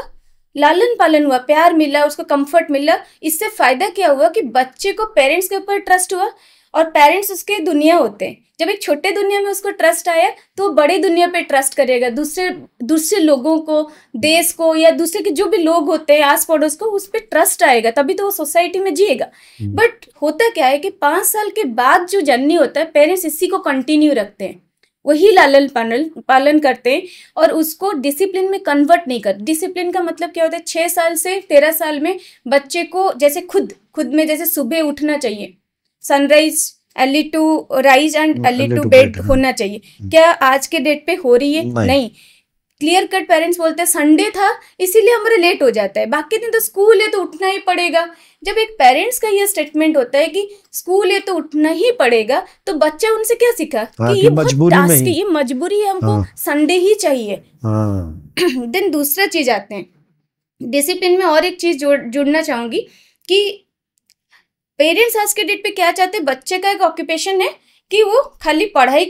लालन पालन हुआ, प्यार मिला, उसको कंफर्ट मिला। इससे फायदा क्या हुआ कि बच्चे को पेरेंट्स के ऊपर ट्रस्ट हुआ, और पेरेंट्स उसके दुनिया होते हैं। जब एक छोटे दुनिया में उसको ट्रस्ट आया तो वो बड़े दुनिया पे ट्रस्ट करेगा, दूसरे लोगों को, देश को, या दूसरे के जो भी लोग होते हैं आस पड़ोस को, उस पर ट्रस्ट आएगा, तभी तो वो सोसाइटी में जिएगा। बट होता क्या है कि 5 साल के बाद जो जर्नी होता है, पेरेंट्स इसी को कंटिन्यू रखते हैं, वही लालन पालन करते हैं और उसको डिसिप्लिन में कन्वर्ट नहीं कर। डिसिप्लिन का मतलब क्या होता है, 6 साल से 13 साल में बच्चे को जैसे खुद में जैसे सुबह उठना चाहिए, sunrise early to rise and early to bed होना चाहिए। क्या आज के डेट पे हो रही है? नहीं। क्लियर कट पेरेंट्स बोलते हैं संडे था इसीलिए हमारा लेट हो जाता है, बाकी दिन तो स्कूल है तो उठना ही पड़ेगा। जब एक पेरेंट्स का ये स्टेटमेंट होता है कि स्कूल है तो उठना ही पड़ेगा, तो बच्चा उनसे क्या सीखा कि ये बहुत टास्क है, ये मजबूरी है, हमको संडे ही चाहिए। देन दूसरा चीज आते हैं डिसिप्लिन में। और एक चीज जुड़ना चाहूंगी कि पेरेंट्स आज के डेट पे क्या चाहते हैं, बच्चे का एक ऑक्यूपेशन है कि वो खाली पढ़ाई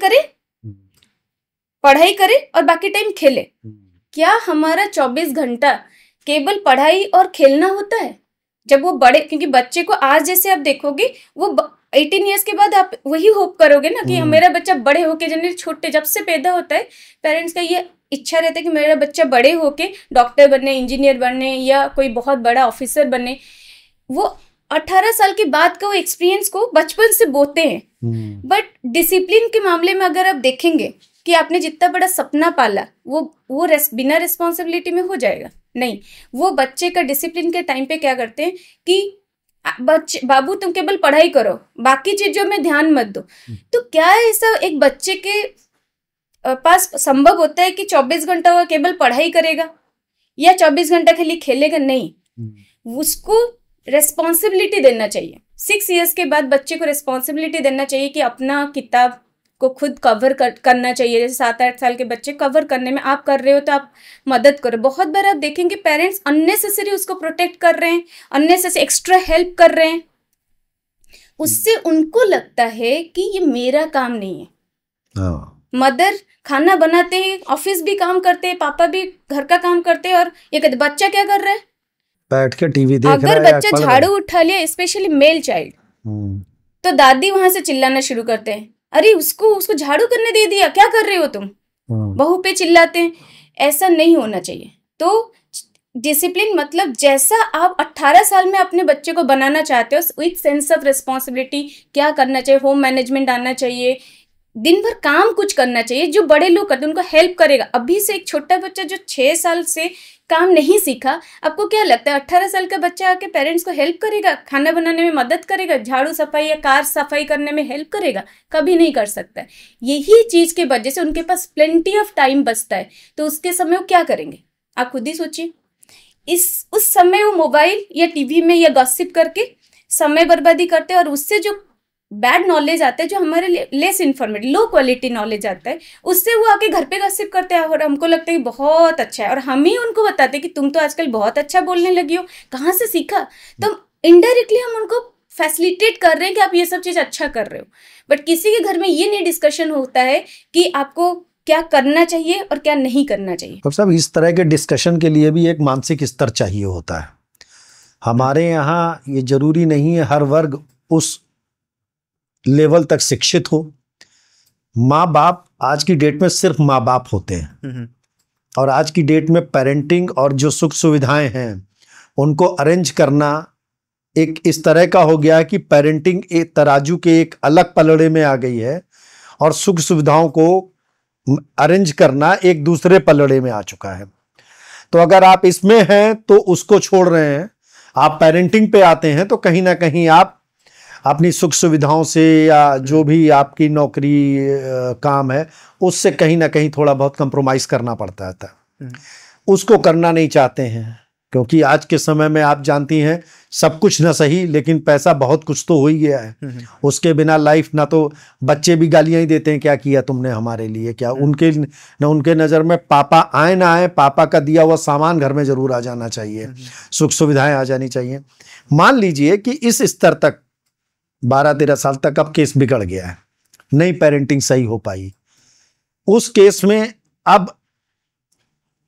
करे और बाकी टाइम खेले। क्या हमारा 24 घंटा केवल पढ़ाई और खेलना होता है? जब वो बड़े, क्योंकि बच्चे को आज जैसे आप देखोगे वो 18 ईयर्स के बाद आप वही होप करोगे ना कि मेरा बच्चा बड़े होके, जनरली छोटे जब से पैदा होता है पेरेंट्स का ये इच्छा रहता है कि मेरा बच्चा बड़े होके डॉक्टर बने, इंजीनियर बने या कोई बहुत बड़ा ऑफिसर बने। वो 18 साल के बाद का वो एक्सपीरियंस को बचपन से बोते हैं। बट डिसिप्लिन के मामले में अगर आप देखेंगे कि आपने जितना बड़ा सपना पाला वो बिना रिस्पॉन्सिबिलिटी में हो जाएगा? नहीं। वो बच्चे का डिसिप्लिन के टाइम पे क्या करते हैं कि बाबू तुम केवल पढ़ाई करो, बाकी चीजों में ध्यान मत दो। तो क्या ऐसा एक बच्चे के पास संभव होता है कि 24 घंटा वो केवल पढ़ाई करेगा या 24 घंटा के लिए खेलेगा? नहीं। उसको रेस्पॉन्सिबिलिटी देना चाहिए। 6 इयर्स के बाद बच्चे को रेस्पॉन्सिबिलिटी देना चाहिए कि अपना किताब को खुद कवर करना चाहिए। जैसे 7-8 साल के बच्चे कवर करने में आप कर रहे हो तो आप मदद करो। बहुत बार आप देखेंगे पेरेंट्स अननेसेसरी उसको प्रोटेक्ट कर रहे हैं, अननेसेसरी एक्स्ट्रा हेल्प कर रहे हैं। उससे उनको लगता है कि ये मेरा काम नहीं है। मदर खाना बनाते हैं, ऑफिस भी काम करते हैं, पापा भी घर का काम करते हैं, और ये कहते बच्चा क्या कर रहा है? बैठ के टीवी देख रहा है। अगर बच्चा झाड़ू उठा लिया, स्पेशली मेल चाइल्ड, तो दादी वहां से चिल्लाना शुरू करते हैं, अरे उसको झाड़ू करने दे दिया, क्या कर रहे हो तुम? बहू पे चिल्लाते हैं। ऐसा नहीं होना चाहिए। तो डिसिप्लिन मतलब जैसा आप 18 साल में अपने बच्चे को बनाना चाहते हो, विथ सेंस ऑफ रिस्पॉन्सिबिलिटी क्या करना चाहिए, होम मैनेजमेंट आना चाहिए, दिन भर काम कुछ करना चाहिए जो बड़े लोग करते हैं, उनको हेल्प करेगा। अभी से एक छोटा बच्चा जो 6 साल से काम नहीं सीखा, आपको क्या लगता है 18 साल का बच्चा आके पेरेंट्स को हेल्प करेगा, खाना बनाने में मदद करेगा, झाड़ू सफाई या कार सफाई करने में हेल्प करेगा? कभी नहीं कर सकता है। यही चीज के वजह से उनके पास प्लेंटी ऑफ टाइम बचता है, तो उसके समय वो क्या करेंगे आप खुद ही सोचिए। उस समय वो मोबाइल या टीवी में या गॉसिप करके समय बर्बादी करते हैं, और उससे जो बैड नॉलेज आता है, जो हमारे लिए less informative low quality knowledge आता है, उससे वो आके घर पे गॉसिप करते हैं और हमको लगता है कि बहुत अच्छा है, और हम ही उनको बताते हैं कि तुम तो आजकल बहुत अच्छा बोलने लगी हो, कहाँ से सीखा? तो इनडायरेक्टली हम उनको फैसिलिटेट कर रहे हैं कि आप ये सब चीज अच्छा कर रहे हो। बट किसी के घर में ये नहीं डिस्कशन होता है कि आपको क्या करना चाहिए और क्या नहीं करना चाहिए। तो सब इस तरह के डिस्कशन के लिए भी एक मानसिक स्तर चाहिए होता है। हमारे यहाँ ये जरूरी नहीं है हर वर्ग उस लेवल तक शिक्षित हो। माँ बाप आज की डेट में सिर्फ माँ बाप होते हैं, और आज की डेट में पेरेंटिंग और जो सुख सुविधाएं हैं उनको अरेंज करना एक इस तरह का हो गया है कि पेरेंटिंग एक तराजू के एक अलग पलड़े में आ गई है, और सुख सुविधाओं को अरेंज करना एक दूसरे पलड़े में आ चुका है। तो अगर आप इसमें हैं तो उसको छोड़ रहे हैं, आप पेरेंटिंग पे आते हैं तो कहीं ना कहीं आप अपनी सुख सुविधाओं से या जो भी आपकी नौकरी काम है उससे कहीं ना कहीं थोड़ा बहुत कंप्रोमाइज करना पड़ता है। उसको करना नहीं चाहते हैं, क्योंकि आज के समय में आप जानती हैं सब कुछ ना सही लेकिन पैसा बहुत कुछ तो हो ही गया है। उसके बिना लाइफ ना, तो बच्चे भी गालियां ही देते हैं, क्या किया तुमने हमारे लिए, क्या उनके नज़र में पापा आए ना आए, पापा का दिया हुआ सामान घर में जरूर आ जाना चाहिए, सुख सुविधाएं आ जानी चाहिए। मान लीजिए कि इस स्तर तक 12-13 साल तक अब केस बिगड़ गया है, नहीं पेरेंटिंग सही हो पाई, उस केस में अब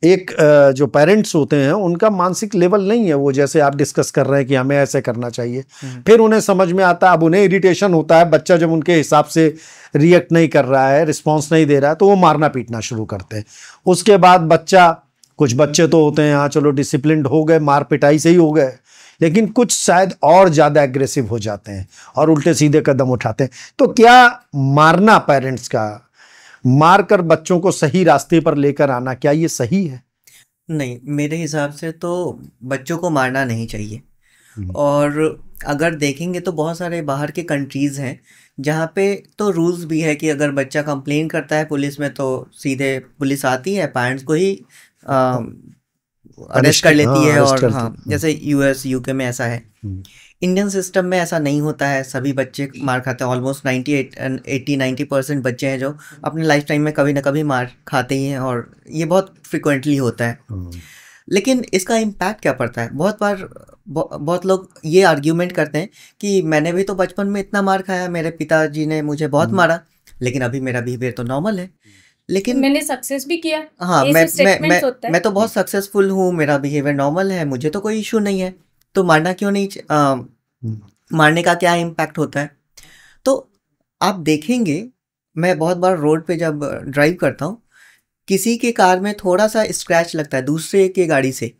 एक जो पेरेंट्स होते हैं उनका मानसिक लेवल नहीं है वो जैसे आप डिस्कस कर रहे हैं कि हमें ऐसे करना चाहिए। फिर उन्हें समझ में आता है, अब उन्हें इरिटेशन होता है, बच्चा जब उनके हिसाब से रिएक्ट नहीं कर रहा है, रिस्पॉन्स नहीं दे रहा है, तो वो मारना पीटना शुरू करते हैं। उसके बाद कुछ बच्चे तो होते हैं हाँ चलो डिसिप्लिन्ड हो गए, मार पिटाई से ही हो गए, लेकिन कुछ शायद और ज़्यादा एग्रेसिव हो जाते हैं और उल्टे सीधे कदम उठाते हैं। तो क्या मारना, पेरेंट्स का मारकर बच्चों को सही रास्ते पर लेकर आना, क्या ये सही है? नहीं, मेरे हिसाब से तो बच्चों को मारना नहीं चाहिए। और अगर देखेंगे तो बहुत सारे बाहर के कंट्रीज़ हैं जहाँ पे तो रूल्स भी है कि अगर बच्चा कंप्लेन करता है पुलिस में तो सीधे पुलिस आती है, पेरेंट्स को ही अरेस्ट कर लेती है। और हाँ, जैसे यूएस यूके में ऐसा है। इंडियन सिस्टम में ऐसा नहीं होता है, सभी बच्चे मार खाते हैं। ऑलमोस्ट 80-90% बच्चे हैं जो अपने लाइफ टाइम में कभी ना कभी मार खाते ही हैं, और ये बहुत फ्रिक्वेंटली होता है। लेकिन इसका इम्पैक्ट क्या पड़ता है? बहुत बार बहुत लोग ये आर्ग्यूमेंट करते हैं कि मैंने भी तो बचपन में इतना मार खाया, मेरे पिताजी ने मुझे बहुत मारा, लेकिन अभी मेरा बिहेवियर तो नॉर्मल है, लेकिन मैंने सक्सेस भी किया। हाँ, मैं तो बहुत सक्सेसफुल हूँ, मेरा बिहेवियर नॉर्मल है, मुझे तो कोई इशू नहीं है, तो मारना क्यों नहीं? मारने का क्या इम्पैक्ट होता है? तो आप देखेंगे, मैं बहुत बार रोड पे जब ड्राइव करता हूँ, किसी के कार में थोड़ा सा स्क्रैच लगता है दूसरे के गाड़ी से,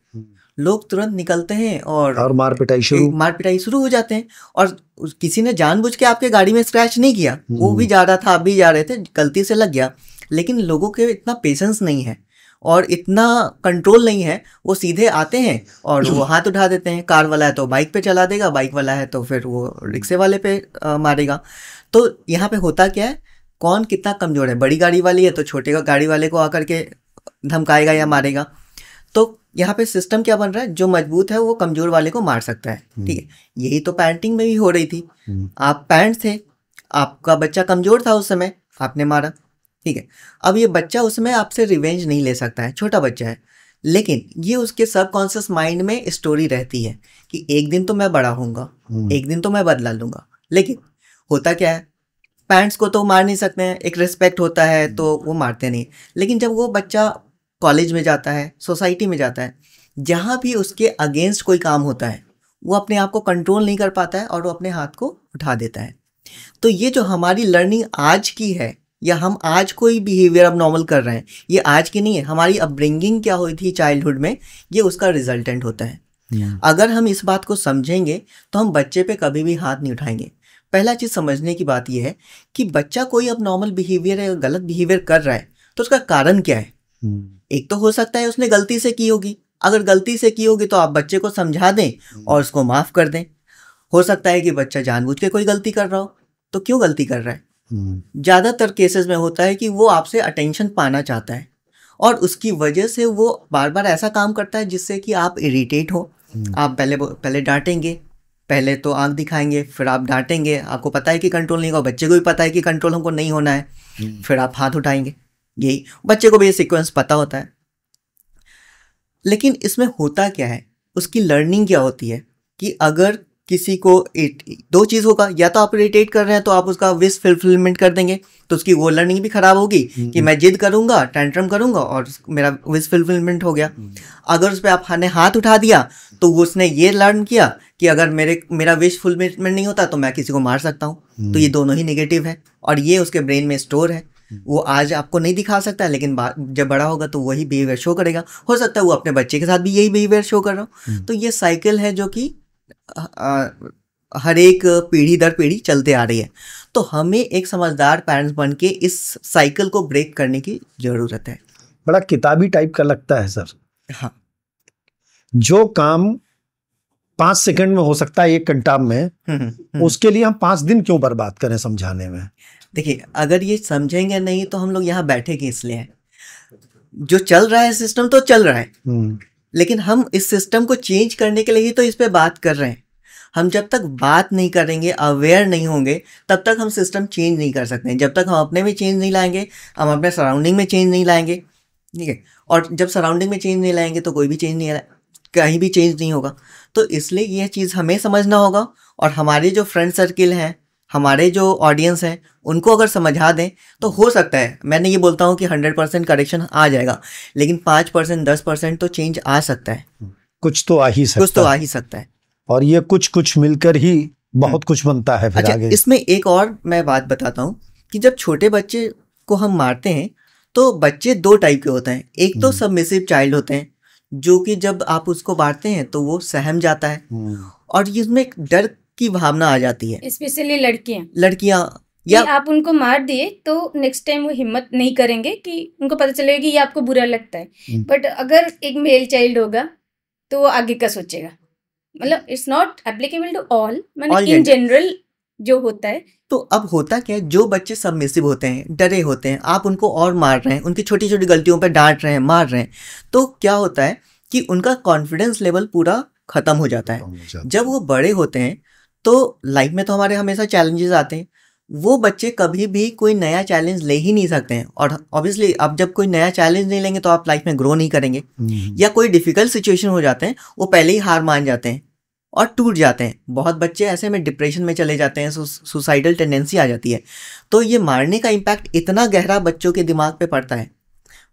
लोग तुरंत निकलते हैं और मार पिटाई शुरू हो जाते हैं। और किसी ने जानबूझ के आपके गाड़ी में स्क्रैच नहीं किया, वो भी जा रहा था, आप भी जा रहे थे, गलती से लग गया। लेकिन लोगों के इतना पेशेंस नहीं है और इतना कंट्रोल नहीं है, वो सीधे आते हैं और वो हाथ उठा देते हैं। कार वाला है तो बाइक पे चला देगा, बाइक वाला है तो फिर वो रिक्शे वाले पे मारेगा। तो यहाँ पे होता क्या है, कौन कितना कमज़ोर है? बड़ी गाड़ी वाली है तो छोटे गाड़ी वाले को आकर के धमकाएगा या मारेगा। तो यहाँ पे सिस्टम क्या बन रहा है, जो मजबूत है वो कमज़ोर वाले को मार सकता है। ठीक है, यही तो पेरेंटिंग में भी हो रही थी। आप पेरेंट्स थे, आपका बच्चा कमज़ोर था उस समय, आपने मारा। ठीक है, अब ये बच्चा उसमें आपसे रिवेंज नहीं ले सकता है, छोटा बच्चा है, लेकिन ये उसके सबकॉन्शियस माइंड में स्टोरी रहती है कि एक दिन तो मैं बड़ा होऊंगा, एक दिन तो मैं बदला लूंगा। लेकिन होता क्या है, पेरेंट्स को तो मार नहीं सकते हैं, एक रिस्पेक्ट होता है तो वो मारते नहीं। लेकिन जब वो बच्चा कॉलेज में जाता है, सोसाइटी में जाता है, जहाँ भी उसके अगेंस्ट कोई काम होता है, वो अपने आप को कंट्रोल नहीं कर पाता है और वो अपने हाथ को उठा देता है। तो ये जो हमारी लर्निंग आज की है, या हम आज कोई बिहेवियर अब नॉर्मल कर रहे हैं, ये आज की नहीं है, हमारी अपब्रिंगिंग क्या हुई थी चाइल्डहुड में, ये उसका रिजल्टेंट होता है। अगर हम इस बात को समझेंगे तो हम बच्चे पे कभी भी हाथ नहीं उठाएंगे। पहला चीज़ समझने की बात यह है कि बच्चा कोई अब नॉर्मल बिहेवियर या गलत बिहेवियर कर रहा है तो उसका कारण क्या है। एक तो हो सकता है उसने गलती से की होगी, अगर गलती से की होगी तो आप बच्चे को समझा दें और उसको माफ़ कर दें। हो सकता है कि बच्चा जानबूझ के कोई गलती कर रहा हो, तो क्यों गलती कर रहा है? ज़्यादातर केसेस में होता है कि वो आपसे अटेंशन पाना चाहता है और उसकी वजह से वो बार बार ऐसा काम करता है जिससे कि आप इरिटेट हो। आप पहले डांटेंगे, पहले तो आंख दिखाएंगे, फिर आप डांटेंगे, आपको पता है कि कंट्रोल नहीं होगा, बच्चे को भी पता है कि कंट्रोल हमको नहीं होना है, फिर आप हाथ उठाएंगे। यही बच्चे को भी ये सीक्वेंस पता होता है। लेकिन इसमें होता क्या है, उसकी लर्निंग क्या होती है कि अगर किसी को दो चीज़ होगा, या तो आप इरिटेट कर रहे हैं तो आप उसका विश फुलफिलमेंट कर देंगे, तो उसकी वो लर्निंग भी खराब होगी कि मैं जिद करूंगा, टेंट्रम करूंगा और मेरा विश फुलफिलमेंट हो गया। अगर उस पर आपने हाथ उठा दिया तो उसने ये लर्न किया कि अगर मेरा विश फुलफिलमेंट नहीं होता तो मैं किसी को मार सकता हूँ। तो ये दोनों ही नेगेटिव है और ये उसके ब्रेन में स्टोर है। वो आज आपको नहीं दिखा सकता है, लेकिन जब बड़ा होगा तो वही बिहेवियर शो करेगा। हो सकता है वो अपने बच्चे के साथ भी यही बिहेवियर शो कर रहा हो। तो ये साइकिल है जो कि हर एक पीढ़ी दर पीढ़ी चलते आ रही है। तो हमें एक समझदार पेरेंट्स बन के इस साइकिल को ब्रेक करने की जरूरत है। बड़ा किताबी टाइप का लगता है सर। हाँ, जो काम 5 सेकंड में हो सकता है 1 घंटा में, उसके लिए हम 5 दिन क्यों बर्बाद करें समझाने में? देखिए, अगर ये समझेंगे नहीं तो हम लोग यहाँ बैठे कि इसलिए हैं। जो चल रहा है सिस्टम तो चल रहा है, लेकिन हम इस सिस्टम को चेंज करने के लिए ही तो इस पे बात कर रहे हैं। हम जब तक बात नहीं करेंगे, अवेयर नहीं होंगे, तब तक हम सिस्टम चेंज नहीं कर सकते। जब तक हम अपने में चेंज नहीं लाएंगे, हम अपने सराउंडिंग में चेंज नहीं लाएंगे, ठीक है। और जब सराउंडिंग में चेंज नहीं लाएंगे तो कोई भी चेंज नहीं, कहीं भी चेंज नहीं होगा। तो इसलिए यह चीज़ हमें समझना होगा और हमारे जो फ्रेंड सर्किल हैं, हमारे जो ऑडियंस हैं, उनको अगर समझा दें तो हो सकता है, मैंने ये बोलता हूँ कि 100% करेक्शन आ जाएगा, लेकिन 5% 10% तो चेंज आ सकता है। कुछ तो आ ही सकता है। और ये कुछ मिलकर ही बहुत कुछ बनता है फिर आगे। इसमें एक और मैं बात बताता हूँ कि जब छोटे बच्चे को हम मारते हैं तो बच्चे 2 टाइप के होते हैं। एक तो सबमिसिव चाइल्ड होते हैं, जो कि जब आप उसको मारते हैं तो वो सहम जाता है और इसमें एक डर की भावना आ जाती है। स्पेशली लड़कियां या आप उनको मार दिए तो नेक्स्ट टाइम वो हिम्मत नहीं करेंगे कि उनको पता चलेगा कि ये आपको बुरा लगता है। बट अगर एक मेल चाइल्ड होगा तो वो आगे का सोचेगा मतलब it's not applicable to all, All मतलब इन gender. जनरल जो होता है। तो अब होता क्या है, जो बच्चे सबमिसिव होते हैं, डरे होते हैं, आप उनको और मार रहे हैं, उनकी छोटी छोटी गलतियों पर डांट रहे हैं, मार रहे हैं, तो क्या होता है कि उनका कॉन्फिडेंस लेवल पूरा खत्म हो जाता है। जब वो बड़े होते हैं तो लाइफ में तो हमारे हमेशा चैलेंजेस आते हैं, वो बच्चे कभी भी कोई नया चैलेंज ले ही नहीं सकते हैं। और ऑब्वियसली आप जब कोई नया चैलेंज नहीं लेंगे तो आप लाइफ में ग्रो नहीं करेंगे, या कोई डिफिकल्ट सिचुएशन हो जाते हैं वो पहले ही हार मान जाते हैं और टूट जाते हैं। बहुत बच्चे ऐसे में डिप्रेशन में चले जाते हैं, सुसाइडल टेंडेंसी आ जाती है। तो ये मारने का इम्पैक्ट इतना गहरा बच्चों के दिमाग पे पड़ता है।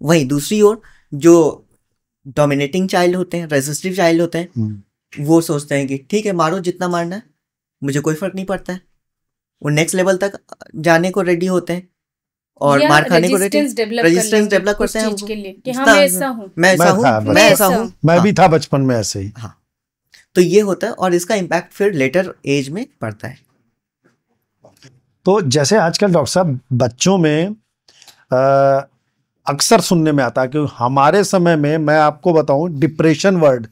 वहीं दूसरी ओर जो डोमिनेटिंग चाइल्ड होते हैं, रेजिस्टिव चाइल्ड होते हैं, वो सोचते हैं कि ठीक है मारो जितना मारना है, मुझे कोई फर्क नहीं पड़ता है। वो नेक्स्ट लेवल तक जाने को रेडी होते हैं और मार खाने को रेडी, रेजिस्टेंस डेवलप करते हैं के लिए कि हाँ मैं ऐसा हूँ, मैं ऐसा हूँ, मैं भी था बचपन में ऐसे ही। हाँ, तो ये होता है और इसका इम्पैक्ट फिर लेटर एज में पड़ता है। तो जैसे आजकल डॉक्टर साहब बच्चों में अक्सर सुनने में आता है कि हमारे समय में, मैं आपको बताऊं, डिप्रेशन वर्ड,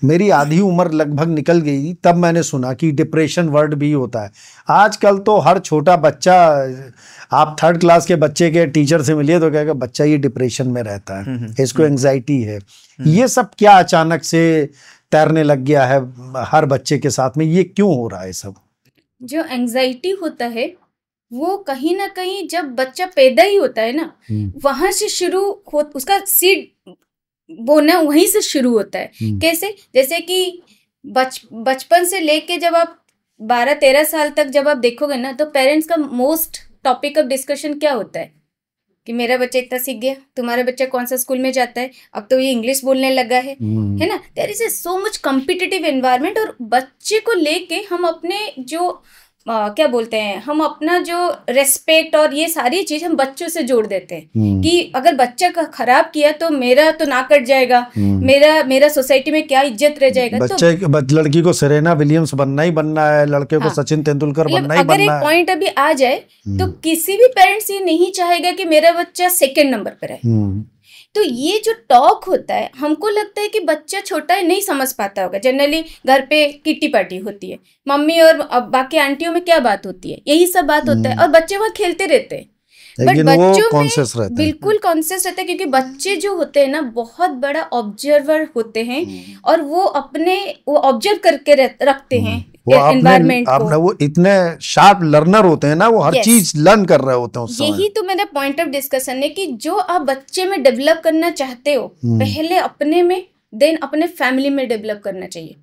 मेरी आधी उम्र लगभग निकल गई तब मैंने सुना कि डिप्रेशन वर्ड भी होता है। आजकल तो हर छोटा बच्चा, आप 3rd क्लास के बच्चे के टीचर से मिलिए तो कहेगा बच्चा ये डिप्रेशन में रहता है, इसको एंजाइटी है। ये सब क्या अचानक से तैरने लग गया है हर बच्चे के साथ में, ये क्यों हो रहा है सब? जो एंजाइटी होता है वो कहीं ना कहीं जब बच्चा पैदा ही होता है ना, वहां से शुरू हो, उसका सीड बोना वहीं से शुरू होता है। कैसे? जैसे कि बचपन से लेके जब आप 12-13 साल तक जब आप देखोगे ना, तो पेरेंट्स का मोस्ट टॉपिक ऑफ डिस्कशन क्या होता है कि मेरा बच्चा इतना सीख गया, तुम्हारा बच्चा कौन सा स्कूल में जाता है, अब तो ये इंग्लिश बोलने लगा है ना। There is so much competitive environment, और बच्चे को लेके हम अपने जो क्या बोलते हैं, हम अपना जो रेस्पेक्ट और ये सारी चीज हम बच्चों से जोड़ देते हैं कि अगर बच्चा का खराब किया तो मेरा तो ना कट जाएगा, मेरा सोसाइटी में क्या इज्जत रह जाएगा। बच्चे तो लड़की को सेरेना विलियम्स बनना ही बनना है, लड़के को सचिन तेंदुलकर बनना ही बनना है। अगर एक पॉइंट अभी आ जाए तो किसी भी पेरेंट्स ये नहीं चाहेगा कि मेरा बच्चा 2nd नंबर पर है। तो ये जो टॉक होता है, हमको लगता है कि बच्चा छोटा है, नहीं समझ पाता होगा। जनरली घर पे किट्टी पार्टी होती है, मम्मी और बाकी आंटियों में क्या बात होती है, यही सब बात होता है, और बच्चे वहाँ खेलते रहते हैं। बट बच्चों में बिल्कुल कॉन्शियस रहता है, क्योंकि बच्चे जो होते हैं ना बहुत बड़ा ऑब्जर्वर होते हैं, और वो ऑब्जर्व करके रखते हैं एनवायरमेंट को। वो इतने शार्प लर्नर होते हैं ना, वो हर चीज लर्न कर रहे होते हैं उस समय। यही तो मेरा पॉइंट ऑफ डिस्कशन है कि जो आप बच्चे में डेवलप करना चाहते हो, पहले अपने में, देन अपने फैमिली में डेवलप करना चाहिए।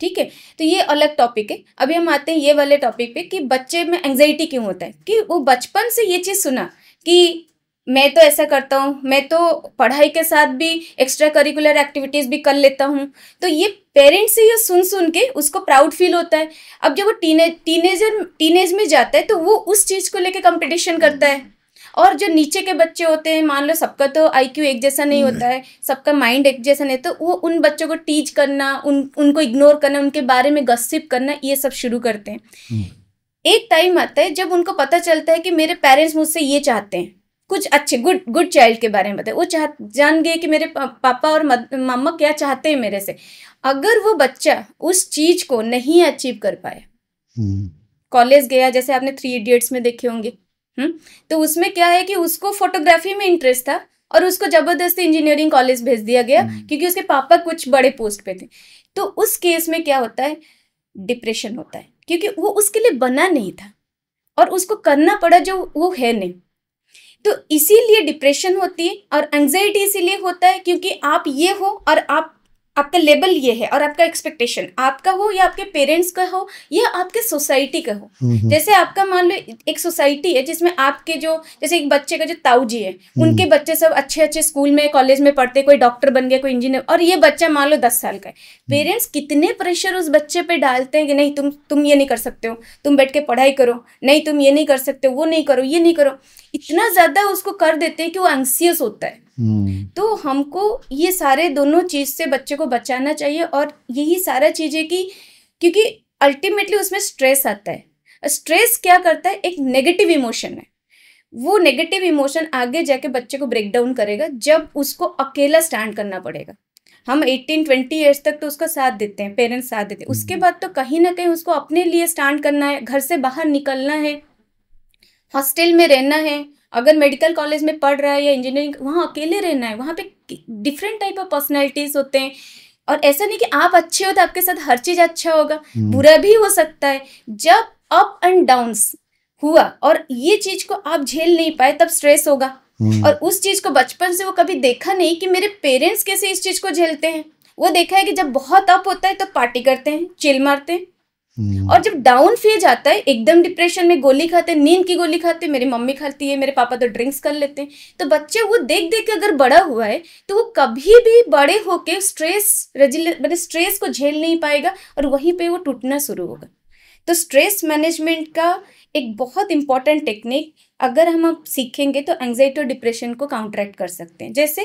ठीक है, तो ये अलग टॉपिक है। अभी हम आते हैं ये वाले टॉपिक पे कि बच्चे में एंजाइटी क्यों होता है, कि वो बचपन से ये चीज सुना कि मैं तो ऐसा करता हूँ, मैं तो पढ़ाई के साथ भी एक्स्ट्रा करिकुलर एक्टिविटीज भी कर लेता हूँ, तो ये पेरेंट्स से ये सुन के उसको प्राउड फील होता है। अब जब वो टीनेज में जाता है तो वो उस चीज को लेके कंपटीशन करता है। और जो नीचे के बच्चे होते हैं, मान लो सबका तो IQ एक जैसा नहीं होता है, सबका माइंड एक जैसा नहीं, तो वो उन बच्चों को टीच करना, उनको इग्नोर करना, उनके बारे में गॉसिप करना, ये सब शुरू करते हैं। एक टाइम आता है जब उनको पता चलता है कि मेरे पेरेंट्स मुझसे ये चाहते हैं, कुछ अच्छे गुड चाइल्ड के बारे में बताए, वो जान गए कि मेरे पापा और मम्मा क्या चाहते हैं मेरे से। अगर वो बच्चा उस चीज को नहीं अचीव कर पाया, कॉलेज गया, जैसे आपने 3 इडियट्स में देखे होंगे, तो उसमें क्या है कि उसको फोटोग्राफी में इंटरेस्ट था और उसको जबरदस्ती इंजीनियरिंग कॉलेज भेज दिया गया क्योंकि उसके पापा कुछ बड़े पोस्ट पे थे। तो उस केस में क्या होता है, डिप्रेशन होता है, क्योंकि वो उसके लिए बना नहीं था और उसको करना पड़ा जो वो है नहीं। तो इसीलिए डिप्रेशन होती है। और एंजाइटी इसीलिए होता है क्योंकि आप ये हो और आपका लेवल ये है और आपका एक्सपेक्टेशन आपका हो या आपके पेरेंट्स का हो या आपके सोसाइटी का हो। जैसे आपका मान लो एक सोसाइटी है जिसमें आपके जो, जैसे एक बच्चे का जो ताऊ जी है, उनके बच्चे सब अच्छे अच्छे स्कूल में कॉलेज में पढ़ते, कोई डॉक्टर बन गया, कोई इंजीनियर, और ये बच्चा मान लो 10 साल का है। पेरेंट्स कितने प्रेशर उस बच्चे पे डालते हैं कि नहीं तुम ये नहीं कर सकते हो, तुम बैठ के पढ़ाई करो, नहीं तुम ये नहीं कर सकते, वो नहीं करो, ये नहीं करो, इतना ज्यादा उसको कर देते हैं कि वो एंग्सियस होता है। तो हमको ये सारे दोनों चीज से बच्चे को बचाना चाहिए। और यही सारा चीजें की, क्योंकि अल्टीमेटली उसमें स्ट्रेस आता है। स्ट्रेस क्या करता है, एक नेगेटिव इमोशन है, वो नेगेटिव इमोशन आगे जाके बच्चे को ब्रेक डाउन करेगा जब उसको अकेला स्टैंड करना पड़ेगा। हम 18-20 ईयर्स तक तो उसका साथ देते हैं, पेरेंट्स साथ देते हैं, उसके बाद तो कहीं ना कहीं उसको अपने लिए स्टैंड करना है, घर से बाहर निकलना है, हॉस्टल में रहना है, अगर मेडिकल कॉलेज में पढ़ रहा है या इंजीनियरिंग, वहाँ अकेले रहना है, वहाँ पे डिफरेंट टाइप ऑफ पर्सनैलिटीज होते हैं। और ऐसा नहीं कि आप अच्छे हो तो आपके साथ हर चीज अच्छा होगा, बुरा भी हो सकता है। जब अप एंड डाउन्स हुआ और ये चीज को आप झेल नहीं पाए तब स्ट्रेस होगा। और उस चीज को बचपन से वो कभी देखा नहीं कि मेरे पेरेंट्स कैसे इस चीज को झेलते हैं। वो देखा है कि जब बहुत अप होता है तो पार्टी करते हैं, चिल मारते हैं, और जब डाउन फेज आता है एकदम डिप्रेशन में गोली खाते हैं, नींद की गोली खाते हैं, मेरी मम्मी खाती है, मेरे पापा तो ड्रिंक्स कर लेते हैं। तो बच्चे वो देख देख के अगर बड़ा हुआ है तो वो कभी भी बड़े होके स्ट्रेस को झेल नहीं पाएगा और वहीं पे वो टूटना शुरू होगा। तो स्ट्रेस मैनेजमेंट का एक बहुत इंपॉर्टेंट टेक्निक अगर हम अब सीखेंगे तो एंजाइटी और डिप्रेशन को काउंटरैक्ट कर सकते हैं। जैसे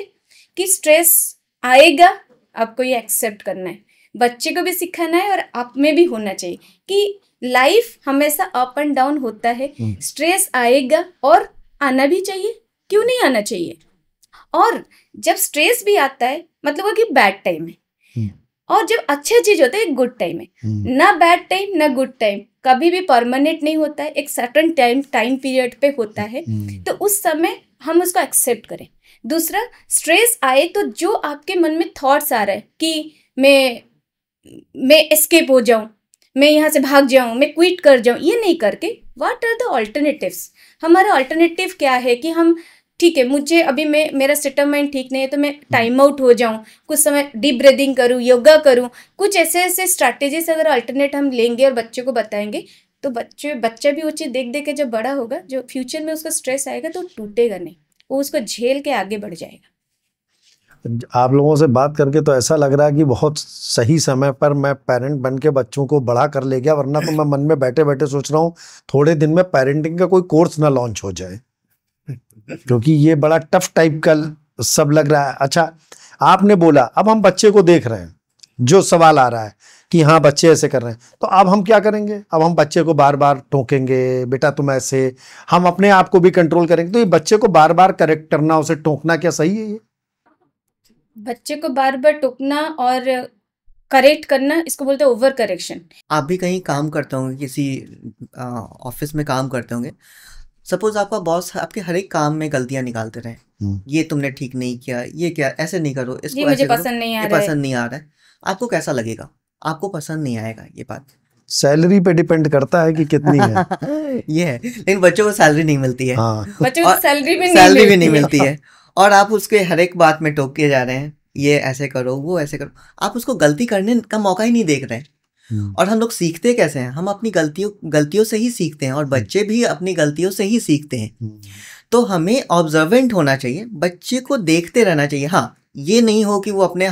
कि स्ट्रेस आएगा, आपको ये एक्सेप्ट करना है, बच्चे को भी सिखाना है और आप में भी होना चाहिए कि लाइफ हमेशा अप एंड डाउन होता है, स्ट्रेस आएगा और आना भी चाहिए, क्यों नहीं आना चाहिए। और जब स्ट्रेस भी आता है मतलब वो कि बैड टाइम है, और जब अच्छा चीज होता है गुड टाइम है। ना बैड टाइम ना गुड टाइम कभी भी परमानेंट नहीं होता है, एक सर्टेन टाइम पीरियड पे होता है। तो उस समय हम उसको एक्सेप्ट करें। दूसरा, स्ट्रेस आए तो जो आपके मन में थॉट्स आ रहा है कि मैं एस्केप हो जाऊं, मैं यहाँ से भाग जाऊं, मैं क्विट कर जाऊं, ये नहीं करके व्हाट आर द ऑल्टरनेटिव्स। हमारा ऑल्टरनेटिव क्या है कि हम ठीक है, मुझे अभी मेरा सेट ऑफ माइंड ठीक नहीं है तो मैं टाइम आउट हो जाऊं, कुछ समय डीप ब्रीदिंग करूं, योगा करूं, कुछ ऐसे स्ट्रैटेजीज अगर अल्टरनेट हम लेंगे और बच्चे को बताएंगे तो बच्चा भी वो चीज़ देख देख के जब बड़ा होगा, जो फ्यूचर में उसका स्ट्रेस आएगा तो टूटेगा नहीं, वो उसको झेल के आगे बढ़ जाएगा। आप लोगों से बात करके तो ऐसा लग रहा है कि बहुत सही समय पर मैं पेरेंट बन के बच्चों को बड़ा कर ले गया, वरना तो मैं मन में बैठे बैठे सोच रहा हूँ थोड़े दिन में पेरेंटिंग का कोई कोर्स ना लॉन्च हो जाए, क्योंकि ये बड़ा टफ टाइप का सब लग रहा है। अच्छा, आपने बोला अब हम बच्चे को देख रहे हैं, जो सवाल आ रहा है कि हाँ बच्चे ऐसे कर रहे हैं, तो अब हम क्या करेंगे? अब हम बच्चे को बार बार टोकेंगे, बेटा तुम ऐसे, हम अपने आप को भी कंट्रोल करेंगे। तो ये बच्चे को बार बार करेक्ट करना, उसे टोकना क्या सही है? ये बच्चे को बार बार टोकना और करेक्ट करना, इसको बोलते हैं ओवर करेक्शन। आप भी कहीं काम करते होंगे, किसी ऑफिस में काम करते होंगे, सपोज आपका बॉस आपके हर एक काम में गलतियां निकालते रहे, ये तुमने ठीक नहीं किया, ये क्या ऐसे नहीं करो, इसको मुझे पसंद नहीं आ रहा है, आपको कैसा लगेगा? आपको पसंद नहीं आएगा। ये बात सैलरी पे डिपेंड करता है कि कितनी है। ये है, लेकिन बच्चों को सैलरी नहीं मिलती है। बच्चों को सैलरी भी नहीं मिलती है और आप उसके हर एक बात में टोक के जा रहे हैं, ये ऐसे करो, वो ऐसे करो, आप उसको गलती करने का मौका ही नहीं देख रहे हैं। और हम लोग सीखते कैसे हैं? हम अपनी गलतियों से ही सीखते हैं, और बच्चे भी अपनी गलतियों से ही सीखते हैं। तो हमें ऑब्जर्वेंट होना चाहिए, बच्चे को देखते रहना चाहिए। हाँ, ये नहीं हो कि वो अपने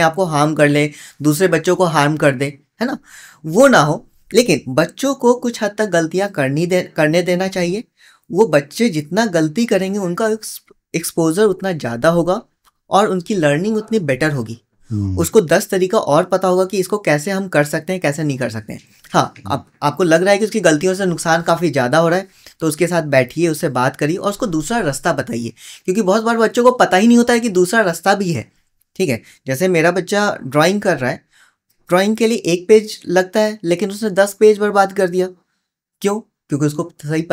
आप को हार्म कर ले, दूसरे बच्चों को हार्म कर दे, है ना, वो ना हो। लेकिन बच्चों को कुछ हद तक गलतियां करने देना चाहिए। वो बच्चे जितना गलती करेंगे उनका एक्सपोजर उतना ज़्यादा होगा और उनकी लर्निंग उतनी बेटर होगी। उसको 10 तरीका और पता होगा कि इसको कैसे हम कर सकते हैं, कैसे नहीं कर सकते हैं। हाँ, आपको लग रहा है कि उसकी गलतियों से नुकसान काफ़ी ज़्यादा हो रहा है, तो उसके साथ बैठिए, उससे बात करिए और उसको दूसरा रास्ता बताइए, क्योंकि बहुत बार बच्चों को पता ही नहीं होता है कि दूसरा रास्ता भी है। ठीक है, जैसे मेरा बच्चा ड्राइंग कर रहा है, ड्राइंग के लिए 1 पेज लगता है, लेकिन उसने 10 पेज बर्बाद कर दिया। क्यों? क्योंकि उसको सही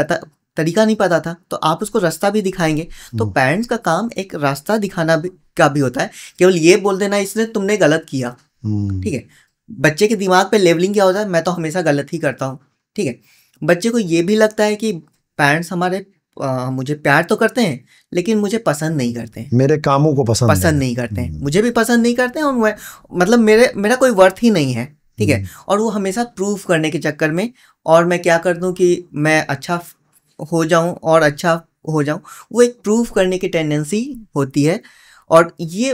तरीका नहीं पता था। तो आप उसको रास्ता भी दिखाएंगे। तो पेरेंट्स का काम एक रास्ता दिखाना का भी होता है, केवल ये बोल देना इसने तुमने गलत किया। ठीक है, बच्चे के दिमाग पे लेवलिंग क्या होता है, मैं तो हमेशा गलत ही करता हूँ। ठीक है, बच्चे को ये भी लगता है कि पेरेंट्स हमारे मुझे प्यार तो करते हैं लेकिन मुझे पसंद नहीं करते हैं, मेरे कामों को पसंद नहीं करते हैं, मुझे भी पसंद नहीं करते हैं, और मतलब मेरा कोई वर्थ ही नहीं है। ठीक है, और वो हमेशा प्रूव करने के चक्कर में, और मैं क्या कर दूं कि मैं अच्छा हो जाऊं और अच्छा हो जाऊं, वो एक प्रूव करने की टेंडेंसी होती है, और ये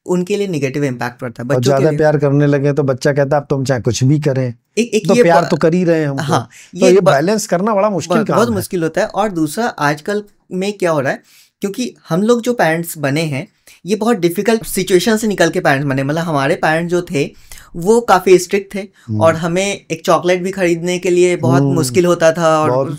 उनके लिए नेगेटिव इम्पैक्ट पड़ता है। बच्चों ज्यादा प्यार करने लगे तो बच्चा कहता है अब तुम चाहे कुछ भी करें, एक तो प्यार तो कर ही रहे हैं हम। हाँ, तो ये बैलेंस करना बड़ा मुश्किल काम है, बहुत मुश्किल होता है। और दूसरा, आजकल में क्या हो रहा है, क्योंकि हम लोग जो पेरेंट्स बने हैं ये बहुत डिफिकल्ट सिचुएशन से निकल के पेरेंट्स बने। मतलब हमारे पेरेंट्स जो थे वो काफ़ी स्ट्रिक्ट थे, और हमें एक चॉकलेट भी खरीदने के लिए बहुत मुश्किल होता था, और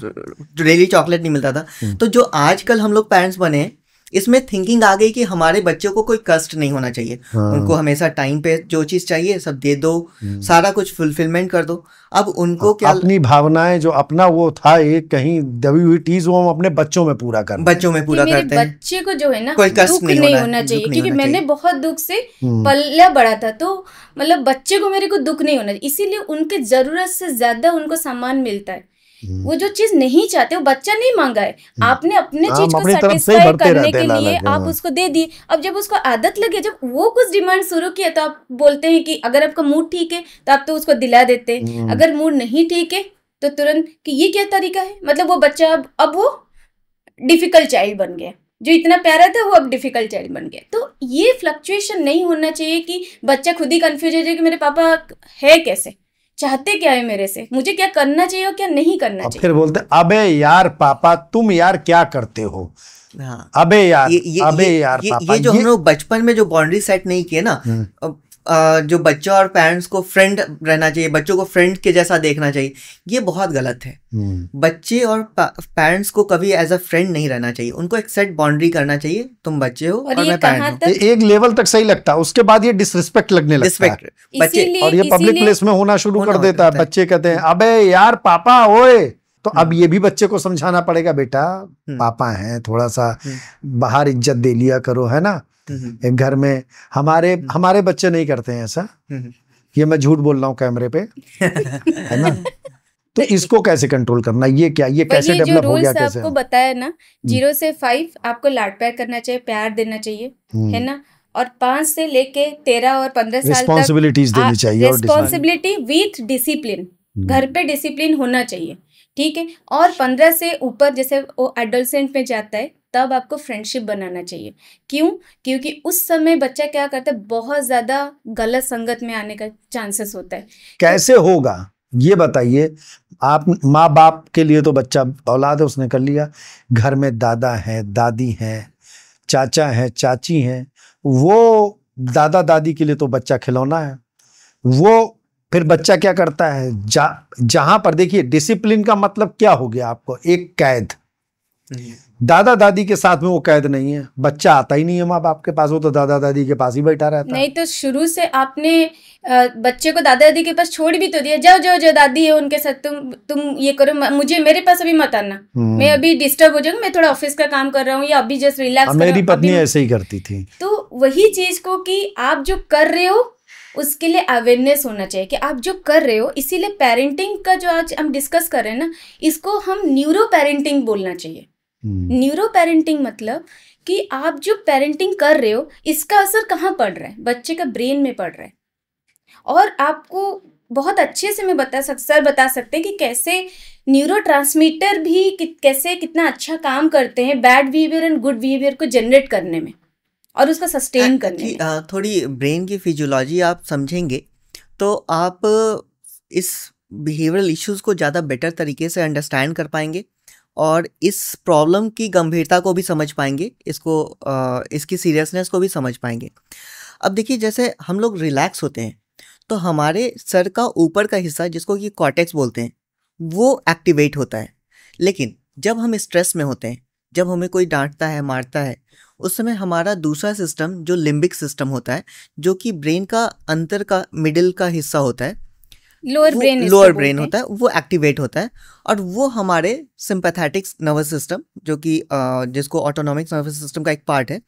डेली चॉकलेट नहीं मिलता था। तो जो आजकल हम लोग पेरेंट्स बने हैं, इसमें थिंकिंग आ गई कि हमारे बच्चों को कोई कष्ट नहीं होना चाहिए, उनको हमेशा टाइम पे जो चीज चाहिए सब दे दो, सारा कुछ फुलफिलमेंट कर दो। अब उनको क्या, अपनी भावनाएं जो अपना वो था एक कहीं दबी हुई चीज, वो हम अपने बच्चों में पूरा करते हैं। बच्चे को जो है ना कोई कष्ट दुख नहीं होना चाहिए, क्योंकि मैंने बहुत दुख से पला बड़ा था, तो मतलब बच्चे को मेरे को दुख नहीं होना चाहिए, इसीलिए उनके जरूरत से ज्यादा उनको सामान मिलता है। वो जो चीज नहीं चाहते वो बच्चा नहीं मांगा है, आपने अपने चीज को सेटिस्फाई करने के लिए आप उसको दे दिए। अब जब उसको आदत लगे, जब वो कुछ डिमांड शुरू किया, तो आप बोलते हैं कि अगर आपका मूड ठीक है तो आप तो उसको दिला देते हैं, अगर मूड नहीं ठीक है तो तुरंत कि ये क्या तरीका है। मतलब वो बच्चा अब वो डिफिकल्ट चाइल्ड बन गया, जो इतना प्यारा था वो अब डिफिकल्ट चाइल्ड बन गया। तो ये फ्लक्चुएशन नहीं होना चाहिए कि बच्चा खुद ही कंफ्यूज हो जाए कि मेरे पापा है कैसे, चाहते क्या है मेरे से, मुझे क्या करना चाहिए और क्या नहीं करना चाहिए। फिर बोलते अबे यार पापा तुम यार क्या करते हो। हाँ, अबे यार पापा, ये जो हम लोग बचपन में जो बाउंड्री सेट नहीं किए ना, जो बच्चा और पेरेंट्स को फ्रेंड रहना चाहिए, बच्चों को फ्रेंड के जैसा देखना चाहिए, ये बहुत गलत है। बच्चे और पेरेंट्स को कभी एज अ फ्रेंड नहीं रहना चाहिए, उनको एक सेट बाउंड्री करना चाहिए, तुम बच्चे हो और मैं पेरेंट हूँ। एक लेवल तक सही लगता है, उसके बाद ये डिसरिस्पेक्ट लगने लगता है बच्चे, और ये पब्लिक प्लेस में होना शुरू कर देता है। बच्चे कहते हैं अबे यार पापा ओए, तो अब ये भी बच्चे को समझाना पड़ेगा, बेटा पापा हैं, थोड़ा सा बाहर इज्जत दे लिया करो, है ना। एक घर में हमारे बच्चे नहीं करते हैं ऐसा, ये मैं झूठ बोल रहा हूँ कैमरे पे, है ना। तो इसको कैसे कंट्रोल करना, ये क्या, ये कैसे डेवलप हो गया, कैसे आपको बताया ना, 0 से 5 आपको लाड प्यार करना चाहिए, प्यार देना चाहिए, है ना। और 5 से लेके 13 और 15 साल तक रिस्पॉन्सिबिलिटीज देनी चाहिए, रिस्पॉन्सिबिलिटी विथ डिसिप्लिन, घर पे डिसिप्लिन होना चाहिए, ठीक है। और 15 से ऊपर जैसे वो एडोलसेंट में जाता है, तब आपको फ्रेंडशिप बनाना चाहिए। क्यों? क्योंकि उस समय बच्चा क्या करता है, बहुत ज्यादा गलत संगत में आने का चांसेस होता है। कैसे होगा ये बताइए आप। माँ बाप के लिए तो बच्चा औलाद है, उसने कर लिया, घर में दादा है, दादी है, चाचा है, चाची है, वो दादा दादी के लिए तो बच्चा खिलौना है। वो फिर बच्चा क्या करता है, जहां पर देखिए डिसिप्लिन का मतलब क्या हो गया आपको, एक कैद। दादा दादी के साथ में वो कैद नहीं है, बच्चा आता ही नहीं है माँ बाप के पास, वो तो दादा दादी के पास ही बैठा रहता है। नहीं तो शुरू से आपने बच्चे को दादा दादी के पास छोड़ भी तो दिया, जाओ जाओ जो दादी है उनके साथ तुम ये करो, मुझे मेरे पास अभी मत आना, मैं अभी डिस्टर्ब हो जाऊंगा, मैं थोड़ा ऑफिस का काम कर रहा हूँ या अभी जस्ट रिलैक्स। मेरी पत्नी ऐसे ही करती थी। तो वही चीज को कि आप जो कर रहे हो उसके लिए अवेयरनेस होना चाहिए कि आप जो कर रहे हो। इसीलिए पेरेंटिंग का जो आज हम डिस्कस कर रहे हैं ना, इसको हम न्यूरो पेरेंटिंग बोलना चाहिए। न्यूरो पेरेंटिंग मतलब कि आप जो पेरेंटिंग कर रहे हो इसका असर कहाँ पड़ रहा है, बच्चे का ब्रेन में पड़ रहा है। और आपको बहुत अच्छे से मैं बता सकते हैं कि कैसे न्यूरोट्रांसमीटर भी कैसे कितना अच्छा काम करते हैं bad behaviour and good behaviour को जनरेट करने में और उसको सस्टेन करने में। थोड़ी ब्रेन की फिजियोलॉजी आप समझेंगे तो आप इस बिहेवियरल इश्यूज को ज़्यादा बेटर तरीके से अंडरस्टैंड कर पाएंगे और इस प्रॉब्लम की गंभीरता को भी समझ पाएंगे, इसकी सीरियसनेस को भी समझ पाएंगे। अब देखिए, जैसे हम लोग रिलैक्स होते हैं तो हमारे सर का ऊपर का हिस्सा, जिसको कि कॉर्टेक्स बोलते हैं, वो एक्टिवेट होता है। लेकिन जब हम स्ट्रेस में होते हैं, जब हमें कोई डांटता है, मारता है, उस समय हमारा दूसरा सिस्टम जो लिम्बिक सिस्टम होता है, जो कि ब्रेन का अंदर का मिडिल का हिस्सा होता है, लोअर ब्रेन होता है, वो एक्टिवेट होता है और वो हमारे सिंपैथेटिक नर्वस सिस्टम, जो कि जिसको ऑटोनॉमिक नर्वस सिस्टम का एक पार्ट है,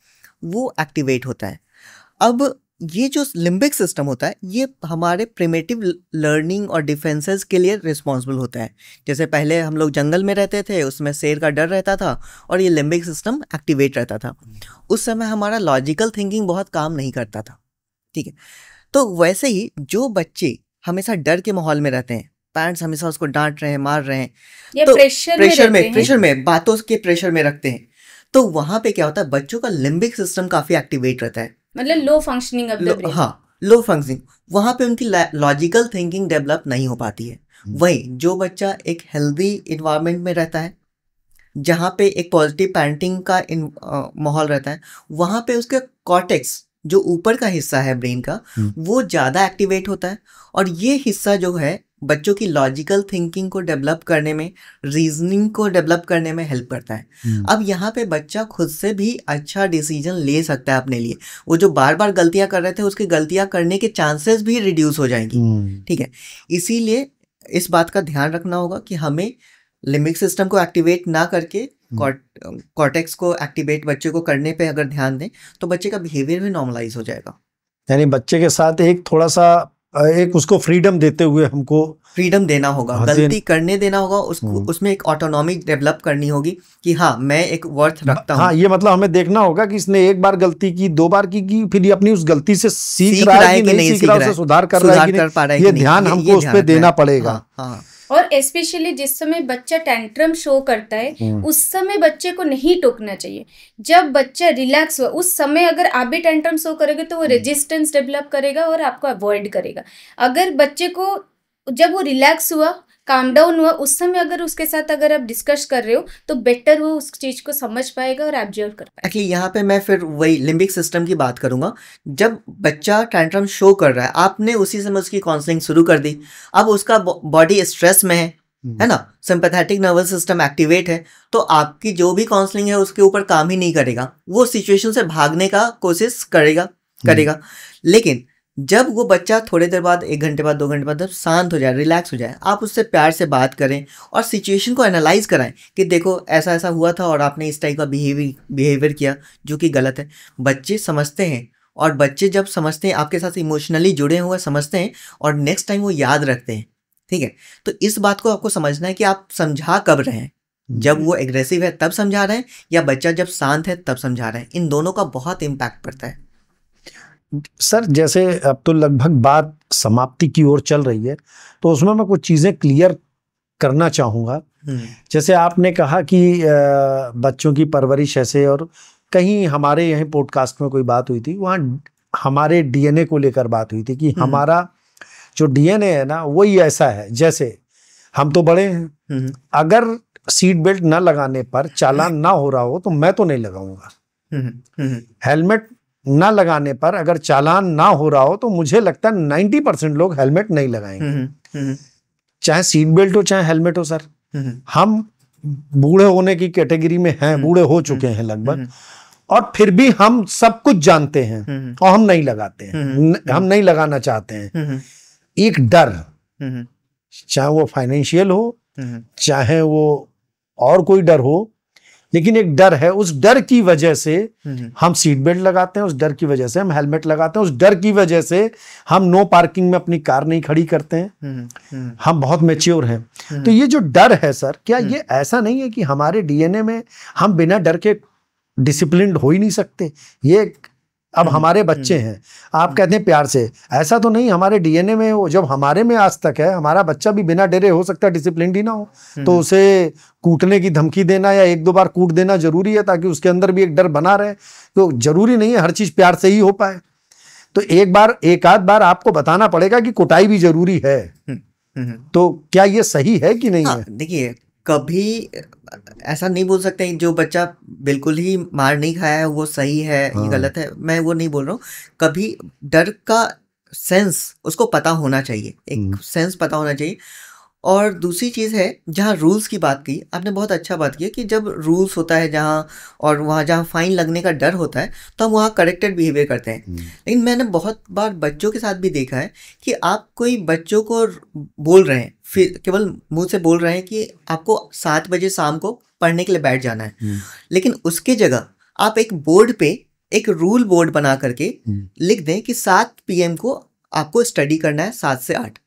वो एक्टिवेट होता है। अब ये जो लिम्बिक सिस्टम होता है, ये हमारे प्रिमिटिव लर्निंग और डिफेंसेस के लिए रिस्पॉन्सिबल होता है। जैसे पहले हम लोग जंगल में रहते थे, उसमें शेर का डर रहता था और ये लिम्बिक सिस्टम एक्टिवेट रहता था। उस समय हमारा लॉजिकल थिंकिंग बहुत काम नहीं करता था, ठीक है। तो वैसे ही जो बच्चे हमेशा डर के माहौल में रहते हैं, पेरेंट्स हमेशा उसको डांट रहे हैं, मार रहे हैं, तो प्रेशर में बातों के प्रेशर में रखते हैं, तो वहां पे क्या होता है, बच्चों का लिम्बिक सिस्टम काफी एक्टिवेट रहता है, मतलब लो फंक्शनिंग ऑफ द ब्रेन। हाँ, लो फंक्शनिंग, वहां पे उनकी लॉजिकल थिंकिंग डेवलप नहीं हो पाती है। वही जो बच्चा एक हेल्दी इन्वायरमेंट में रहता है, जहाँ पे एक पॉजिटिव पेरेंटिंग का माहौल रहता है, वहां पे उसके कॉर्टेक्स, जो ऊपर का हिस्सा है ब्रेन का, वो ज़्यादा एक्टिवेट होता है और ये हिस्सा जो है बच्चों की लॉजिकल थिंकिंग को डेवलप करने में, रीजनिंग को डेवलप करने में हेल्प करता है। अब यहाँ पे बच्चा खुद से भी अच्छा डिसीजन ले सकता है अपने लिए। वो जो बार बार गलतियां कर रहे थे, उसकी गलतियां करने के चांसेस भी रिड्यूस हो जाएंगी। ठीक है, इसीलिए इस बात का ध्यान रखना होगा कि हमें लिम्बिक सिस्टम को एक्टिवेट ना करके कॉर्टेक्स को एक्टिवेट बच्चे को करने पे अगर ध्यान दें तो बच्चे का बिहेवियर भी नॉर्मलाइज हो जाएगा। यानी बच्चे के साथ एक थोड़ा सा एक उसको फ्रीडम देते हुए हमको फ्रीडम देना होगा, गलती करने देना होगा उसको, उसमें एक ऑटोनॉमी डेवलप करनी होगी कि हाँ मैं एक वर्थ रखता हूँ। हाँ, ये मतलब हमें देखना होगा कि इसने एक बार गलती की, 2 बार की, फिर ये अपनी उस गलती से सीख रहा है कि नहीं सीख रहा है, उसे सुधार कर रहा है कि नहीं, ये ध्यान हमको उस पर देना पड़ेगा। हाँ। और स्पेशली जिस समय बच्चा टेंट्रम शो करता है उस समय बच्चे को नहीं टोकना चाहिए। जब बच्चा रिलैक्स हुआ उस समय अगर आप भी टेंट्रम शो करोगे तो वो रेजिस्टेंस डेवलप करेगा और आपको अवॉइड करेगा। अगर बच्चे को जब वो रिलैक्स हुआ, काम डाउन हुआ, उस समय अगर उसके साथ अगर आप डिस्कस कर रहे हो तो बेटर वो उस चीज को समझ पाएगा और ऑब्जर्व कर पाएगा। एक्चुअली यहाँ पे मैं फिर वही लिम्बिक सिस्टम की बात करूंगा। जब बच्चा टैंट्रम शो कर रहा है, आपने उसी समय उसकी काउंसलिंग शुरू कर दी, अब उसका बॉडी स्ट्रेस में है ना, सिंपैथेटिक नर्वस सिस्टम एक्टिवेट है, तो आपकी जो भी काउंसलिंग है उसके ऊपर काम ही नहीं करेगा, वो सिचुएशन से भागने का कोशिश करेगा। लेकिन जब वो बच्चा थोड़ी देर बाद, 1 घंटे बाद, 2 घंटे बाद जब शांत हो जाए, रिलैक्स हो जाए, आप उससे प्यार से बात करें और सिचुएशन को एनालाइज कराएं कि देखो ऐसा ऐसा हुआ था और आपने इस टाइप का बिहेवियर किया जो कि गलत है। बच्चे समझते हैं, और बच्चे जब समझते हैं, आपके साथ इमोशनली जुड़े हुए समझते हैं और नेक्स्ट टाइम वो याद रखते हैं। ठीक है, तो इस बात को आपको समझना है कि आप समझा कब रहे हैं, जब वो एग्रेसिव है तब समझा रहे हैं या बच्चा जब शांत है तब समझा रहे हैं। इन दोनों का बहुत इम्पैक्ट पड़ता है। सर जैसे अब तो लगभग बात समाप्ति की ओर चल रही है, तो उसमें मैं कुछ चीज़ें क्लियर करना चाहूँगा। जैसे आपने कहा कि बच्चों की परवरिश ऐसे, और कहीं हमारे यहीं पॉडकास्ट में कोई बात हुई थी, वहाँ हमारे डीएनए को लेकर बात हुई थी कि हमारा जो डीएनए है ना वही ऐसा है, जैसे हम तो बड़े हैं, अगर सीट बेल्ट ना लगाने पर चालान ना हो रहा हो तो मैं तो नहीं लगाऊंगा। हेलमेट ना लगाने पर अगर चालान ना हो रहा हो तो मुझे लगता है 90% लोग हेलमेट नहीं लगाएंगे, चाहे सीट बेल्ट हो चाहे हेलमेट हो। सर हम बूढ़े होने की कैटेगरी में हैं, बूढ़े हो चुके हैं लगभग, और फिर भी हम सब कुछ जानते हैं और हम नहीं लगाते हैं, हम नहीं लगाना चाहते हैं। एक डर, चाहे वो फाइनेंशियल हो चाहे वो और कोई डर हो, लेकिन एक डर है, उस डर की वजह से हम सीट बेल्ट लगाते हैं, उस डर की वजह से हम हेलमेट लगाते हैं, उस डर की वजह से हम नो पार्किंग में अपनी कार नहीं खड़ी करते हैं। हम बहुत मैच्योर हैं। तो ये जो डर है सर, क्या ये ऐसा नहीं है कि हमारे डीएनए में हम बिना डर के डिसिप्लिन्ड हो ही नहीं सकते? ये अब हमारे बच्चे हैं, आप कहते हैं प्यार से, ऐसा तो नहीं, हमारे डीएनए में वो जब हमारे में आज तक है, हमारा बच्चा भी बिना डरे हो सकता है डिसिप्लिन ही ना हो, तो उसे कूटने की धमकी देना या 1-2 बार कूट देना जरूरी है ताकि उसके अंदर भी एक डर बना रहे। तो जरूरी नहीं है हर चीज प्यार से ही हो पाए, तो एक आध बार आपको बताना पड़ेगा कि कुटाई भी जरूरी है। तो क्या ये सही है कि नहीं है? देखिए, कभी ऐसा नहीं बोल सकते जो बच्चा बिल्कुल ही मार नहीं खाया है वो सही है, ये गलत है, मैं वो नहीं बोल रहा हूँ। कभी डर का सेंस उसको पता होना चाहिए, एक सेंस पता होना चाहिए। और दूसरी चीज़ है, जहाँ रूल्स की बात की आपने, बहुत अच्छा बात की कि जब रूल्स होता है जहाँ, और वहाँ जहाँ फाइन लगने का डर होता है तो हम वहाँ करेक्टेड बिहेवियर करते हैं। लेकिन मैंने बहुत बार बच्चों के साथ भी देखा है कि आप कोई बच्चों को बोल रहे हैं, फिर केवल मुंह से बोल रहे हैं कि आपको 7 बजे शाम को पढ़ने के लिए बैठ जाना है, लेकिन उसके जगह आप एक बोर्ड पे एक रूल बोर्ड बना करके लिख दें कि 7 PM को आपको स्टडी करना है, 7 से 8।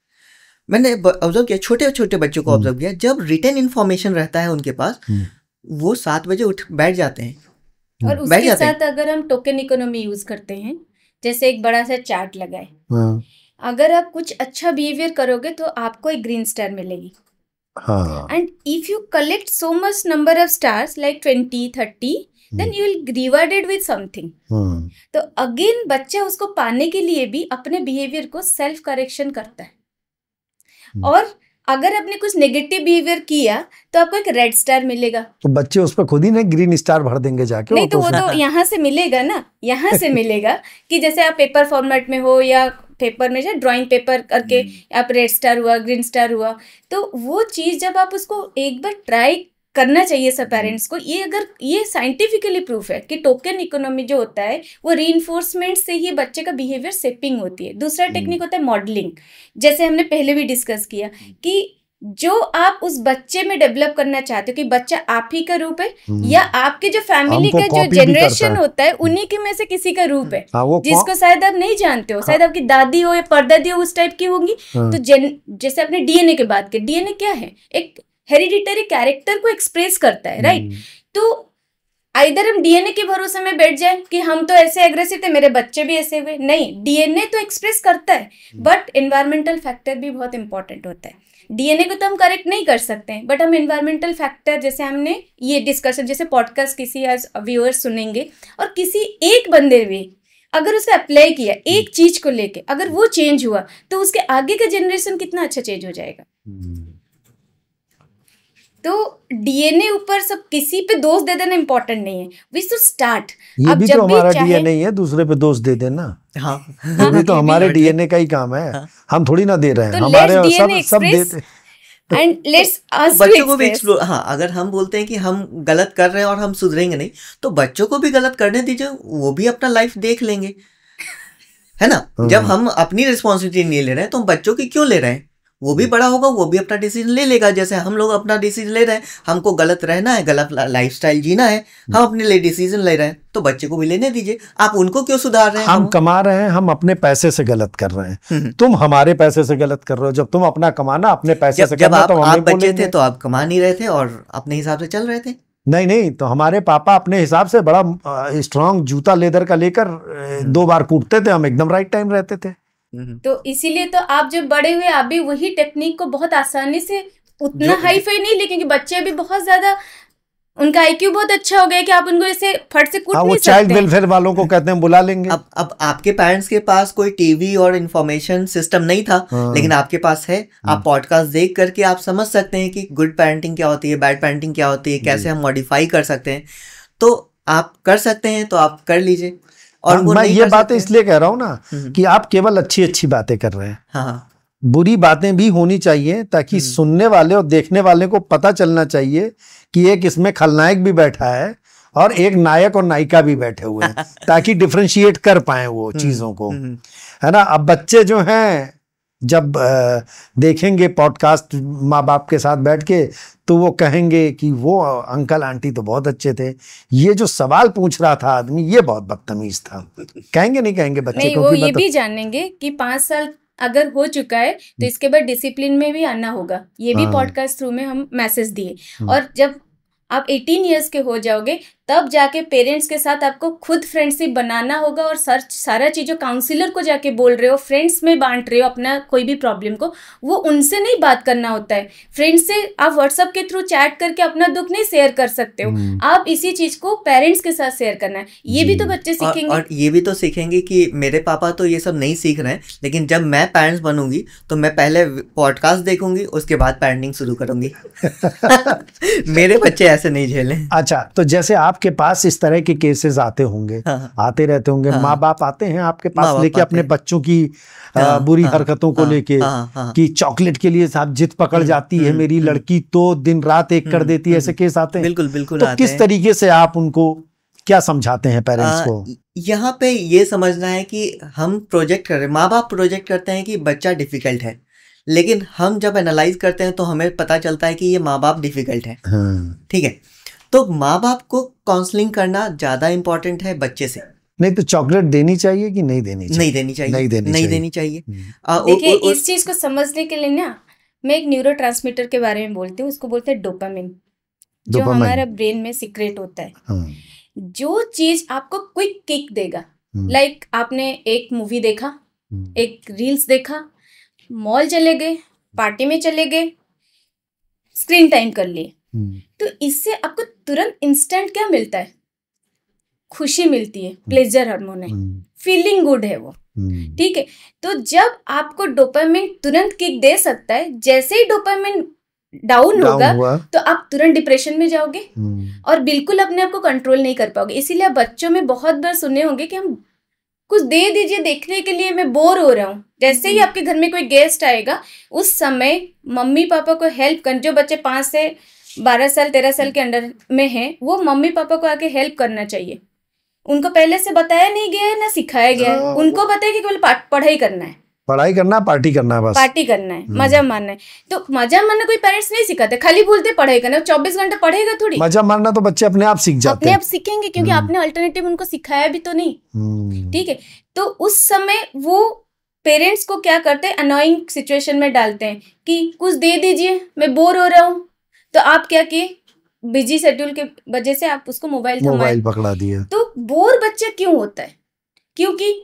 मैंने ऑब्जर्व किया, छोटे छोटे बच्चों को ऑब्जर्व किया, जब रिटन इन्फॉर्मेशन रहता है उनके पास, वो 7 बजे उठ बैठ जाते हैं। और उसके साथ अगर हम टोकन इकोनॉमी यूज करते हैं, जैसे एक बड़ा सा चार्ट लगाए, अगर आप कुछ अच्छा बिहेवियर करोगे तो आपको एक ग्रीन स्टार मिलेगी। And if you collect so much number of stars like 20-30, then you will rewarded with something। तो अगेन बच्चा उसको पाने के लिए भी अपने बिहेवियर को सेल्फ करेक्शन करता है। और अगर आपने कुछ नेगेटिव बिहेवियर किया तो आपको एक रेड स्टार मिलेगा, तो बच्चे उस पर खुद ही नहीं ग्रीन स्टार भर देंगे जाके। नहीं तो वो तो यहाँ से मिलेगा ना, यहाँ से मिलेगा कि जैसे आप पेपर फॉर्मेट में हो या पेपर में, जो ड्राइंग पेपर करके आप रेड स्टार हुआ, ग्रीन स्टार हुआ, तो वो चीज़ जब आप उसको एक बार ट्राई करना चाहिए सब पेरेंट्स को। ये अगर ये साइंटिफिकली प्रूफ है कि टोकन इकोनॉमी जो होता है वो रीइंफोर्समेंट से ही बच्चे का बिहेवियर शेपिंग होती है। दूसरा टेक्निक होता है मॉडलिंग, जैसे हमने पहले भी डिस्कस किया कि जो आप उस बच्चे में डेवलप करना चाहते हो कि बच्चा आप ही का रूप है या आपके जो फैमिली का जो जनरेशन होता है उन्हीं के में से किसी का रूप है, जिसको शायद आप नहीं जानते हो, शायद आपकी दादी हो या परदादी हो उस टाइप की होंगी। तो जैसे आपने डीएनए की बात की, डीएनए क्या है? एक हेरिडिटरी कैरेक्टर को एक्सप्रेस करता है, राइट? तो आइदर हम डीएनए के भरोसे में बैठ जाए कि हम तो ऐसे एग्रेसिव थे, मेरे बच्चे भी ऐसे हुए। नहीं, डीएनए तो एक्सप्रेस करता है, बट एनवायरमेंटल फैक्टर भी बहुत इंपॉर्टेंट होता है। डीएनए को तो हम करेक्ट नहीं कर सकते हैं, बट हम एनवायरमेंटल फैक्टर, जैसे हमने ये डिस्कशन, जैसे पॉडकास्ट किसी आज व्यूअर्स सुनेंगे और किसी एक बंदे भी अगर उसे अप्लाई किया एक चीज को लेके, अगर वो चेंज हुआ तो उसके आगे का जनरेशन कितना अच्छा चेंज हो जाएगा। तो डीएनए ऊपर सब किसी पे दोष दे देना इम्पोर्टेंट नहीं है, वी शुड स्टार्ट। ये भी तो हमारा डीएनए ही है, दूसरे पे दोष दे देना। हाँ, ये भी तो हमारे डीएनए का ही काम है। हाँ। हम थोड़ी ना दे रहे हैं, तो हमारे सब देते। एंड लेट्स आस्क बच्चों को भी एक्सप्लोर। हाँ, अगर हम बोलते हैं कि हम गलत कर रहे हैं और हम सुधरेंगे नहीं, तो बच्चों को भी गलत करने दीजिए, वो भी अपना लाइफ देख लेंगे, है ना? जब हम अपनी रिस्पॉन्सिबिलिटी नहीं ले रहे हैं तो हम बच्चों की क्यों ले रहे हैं? वो भी बड़ा होगा, वो भी अपना डिसीजन ले लेगा, जैसे हम लोग अपना डिसीजन ले रहे हैं। हमको गलत रहना है, गलत लाइफस्टाइल जीना है, हम अपने लिए डिसीजन ले रहे हैं, तो बच्चे को भी लेने दीजिए। आप उनको क्यों सुधार रहे हैं? हम कमा रहे हैं, हम अपने पैसे से गलत कर रहे हैं, तुम हमारे पैसे से गलत कर रहे हो। जब तुम अपना कमाना अपने पैसे से करना, तो आप बच्चे थे तो आप कमा नहीं रहे थे और अपने हिसाब से चल रहे थे। नहीं, तो हमारे पापा अपने हिसाब से बड़ा स्ट्रांग जूता लेदर का लेकर 2 बार कूटते थे, हम एकदम राइट टाइम रहते थे। तो इसीलिए तो आप जब बड़े हुए आप भी वही टेक्निक को बहुत आसानी से, उतना हाई फाई नहीं, लेकिन बच्चे भी बहुत ज्यादा, उनका आईक्यू बहुत अच्छा हो गया कि आप उनको ऐसे फट से कूट नहीं सकते। चाइल्ड वेलफेयर वालों को कहते हैं, बुला लेंगे। अब आपके पेरेंट्स के पास कोई टीवी और इंफॉर्मेशन सिस्टम नहीं था, लेकिन आपके पास है। आप पॉडकास्ट देख करके आप समझ सकते हैं कि गुड पेरेंटिंग क्या होती है, बैड पेरेंटिंग क्या होती है, कैसे हम मॉडिफाई कर सकते हैं। तो आप कर सकते हैं तो आप कर लीजिए। और मैं ये बातें इसलिए कह रहा हूँ ना कि आप केवल अच्छी अच्छी बातें कर रहे हैं। हाँ, बुरी बातें भी होनी चाहिए, ताकि सुनने वाले और देखने वाले को पता चलना चाहिए कि एक इसमें खलनायक भी बैठा है और एक नायक और नायिका भी बैठे हुए हैं, ताकि डिफरेंशिएट कर पाए वो चीजों को, है ना? अब बच्चे जो हैं जब देखेंगे पॉडकास्ट माँ बाप के साथ बैठ के, तो वो कहेंगे कि वो अंकल आंटी तो बहुत अच्छे थे, ये जो सवाल पूछ रहा था आदमी ये बहुत बदतमीज था। कहेंगे नहीं कहेंगे बच्चे? नहीं, वो ये भी जानेंगे कि 5 साल अगर हो चुका है तो इसके बाद डिसिप्लिन में भी आना होगा। ये भी पॉडकास्ट थ्रू में हम मैसेज दिए। और जब आप 18 इयर्स के हो जाओगे तब जाके पेरेंट्स के साथ आपको खुद फ्रेंडशिप बनाना होगा, और सारा चीज़ जो काउंसलर को जाके बोल रहे हो, फ्रेंड्स में बांट रहे हो अपना कोई भी प्रॉब्लम को, वो उनसे नहीं बात करना होता है। फ्रेंड्स से आप व्हाट्सएप के थ्रू चैट करके अपना दुख नहीं शेयर कर सकते हो, आप इसी चीज को पेरेंट्स के साथ शेयर करना है। ये भी तो बच्चे सीखेंगे। और ये भी तो सीखेंगे कि मेरे पापा तो ये सब नहीं सीख रहे हैं, लेकिन जब मैं पेरेंट्स बनूंगी तो मैं पहले पॉडकास्ट देखूंगी, उसके बाद पेरेंटिंग शुरू करूंगी। मेरे बच्चे ऐसे नहीं झेलें। अच्छा, तो जैसे आपके पास इस तरह के केसेस आते होंगे, आते रहते होंगे, माँ बाप आते हैं आपके पास लेके अपने बच्चों की बुरी हरकतों को लेके, कि चॉकलेट के लिए साहब जिद पकड़ जाती है मेरी लड़की तो दिन रात एक कर देती है, ऐसे केस आते हैं? बिल्कुल बिल्कुल। तो किस तरीके से आप उनको क्या समझाते हैं पेरेंट्स को? यहाँ पे ये समझना है कि हम प्रोजेक्ट कर रहे हैं, माँ बाप प्रोजेक्ट करते हैं कि बच्चा डिफिकल्ट है, लेकिन हम जब एनालाइज करते हैं तो हमें पता चलता है कि ये माँ बाप डिफिकल्ट है। ठीक है, तो माँ बाप को काउंसलिंग करना ज्यादा इंपॉर्टेंट है बच्चे से। नहीं तो चॉकलेट देनी चाहिए कि नहीं देनी चाहिए? नहीं देनी चाहिए, नहीं देनी चाहिए। देखिए, इस चीज को समझने के लिए ना मैं एक न्यूरोट्रांसमीटर के बारे में बोलती हूँ, उसको बोलते हैं डोपामिन, जो हमारा ब्रेन में सीक्रेट होता है। जो चीज आपको क्विक किक देगा, लाइक आपने एक मूवी देखा, एक रील्स देखा, मॉल चले गए, पार्टी में चले गए, स्क्रीन टाइम कर लिए, तो इससे आपको तुरंत इंस्टेंट क्या मिलता है? खुशी मिलती है, प्लेजर हार्मोन है, फीलिंग गुड है वो। ठीक है, तो जब आपको डोपामिन तुरंत किक दे सकता है, जैसे ही डोपामिन डाउन होगा तो आप तुरंत डिप्रेशन में जाओगे और बिल्कुल अपने आप को कंट्रोल नहीं कर पाओगे। इसीलिए आप बच्चों में बहुत बार सुने होंगे कि हम कुछ दे दीजिए देखने के लिए, मैं बोर हो रहा हूँ। जैसे ही आपके घर में कोई गेस्ट आएगा उस समय मम्मी पापा को हेल्प कर, जो बच्चे 5 से 12 साल 13 साल के अंडर में हैं वो मम्मी पापा को आके हेल्प करना चाहिए। उनको पहले से बताया नहीं गया है ना सिखाया गया है, उनको बताया कि केवल पढ़ाई करना है, पढ़ाई करना, पार्टी करना है, बस पार्टी करना है, मजा मारना है। तो मजा मारना कोई पेरेंट्स नहीं सिखाते, खाली बोलते पढ़ाई करना। 24 घंटे पढ़ेगा थोड़ी, मजा मारना तो बच्चे अपने आप सीख जाते अपने हैं। आप सीखेंगे क्योंकि आपने अल्टरनेटिव उनको सिखाया भी तो नहीं। ठीक है, तो उस समय वो पेरेंट्स को क्या करते हैं, अनोइंग सिचुएशन में डालते हैं कि कुछ दे दीजिए मैं बोर हो रहा हूँ। तो आप क्या किए, बिजी शेड्यूल के वजह से आप उसको मोबाइल पकड़ा दिया। तो बोर बच्चा क्यों होता है, क्योंकि